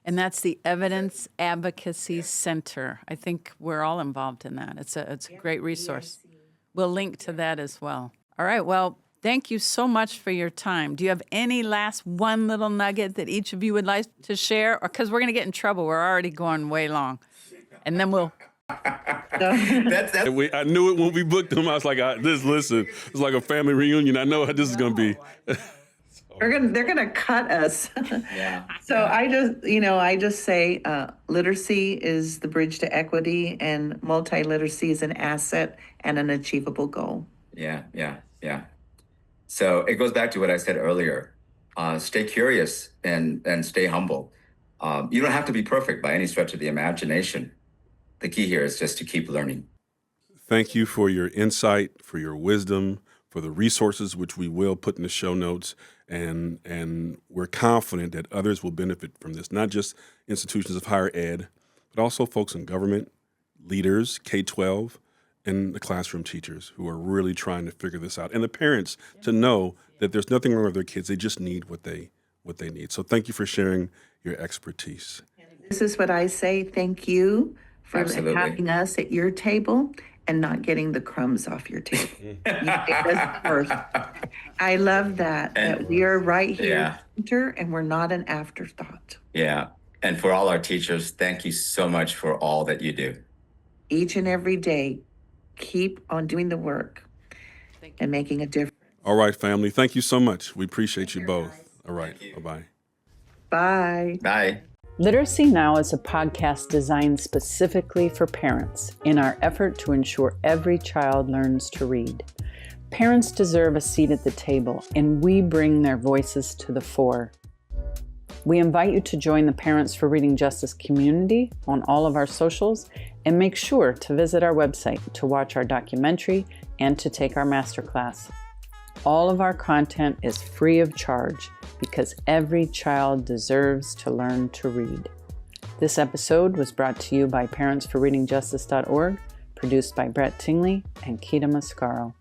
And that's the Evidence Advocacy Center. I think we're all involved in that. It's a great resource. We'll link to that as well. All right, well, thank you so much for your time. Do you have any last one little nugget that each of you would like to share? Or because we're going to get in trouble. We're already going way long. And then we'll...
I knew it when we booked them. I was like, listen, it's like a family reunion. I know how this is going to be.
They're gonna cut us.
Yeah.
So I just say literacy is the bridge to equity, and multiliteracy is an asset and an achievable goal.
Yeah. So it goes back to what I said earlier. Stay curious and stay humble. You don't have to be perfect by any stretch of the imagination. The key here is just to keep learning.
Thank you for your insight, for your wisdom, for the resources, which we will put in the show notes. And we're confident that others will benefit from this, not just institutions of higher ed, but also folks in government, leaders, K-12, and the classroom teachers who are really trying to figure this out. And the parents to know that there's nothing wrong with their kids. They just need what they need. So thank you for sharing your expertise.
This is what I say. Thank you for
Absolutely.
having us at your table and not getting the crumbs off your table. You take us first. I love that we are right here and we're not an afterthought.
Yeah. And for all our teachers, thank you so much for all that you do.
Each and every day, keep on doing the work and making a difference.
All right, family. Thank you so much. We appreciate you both. All right. Bye-bye.
Bye.
Bye.
Literacy Now is a podcast designed specifically for parents in our effort to ensure every child learns to read. Parents deserve a seat at the table, and we bring their voices to the fore. We invite you to join the Parents for Reading Justice community on all of our socials, and make sure to visit our website to watch our documentary and to take our masterclass. All of our content is free of charge because every child deserves to learn to read. This episode was brought to you by parentsforreadingjustice.org, produced by Brett Tingley and Keita Mascaro.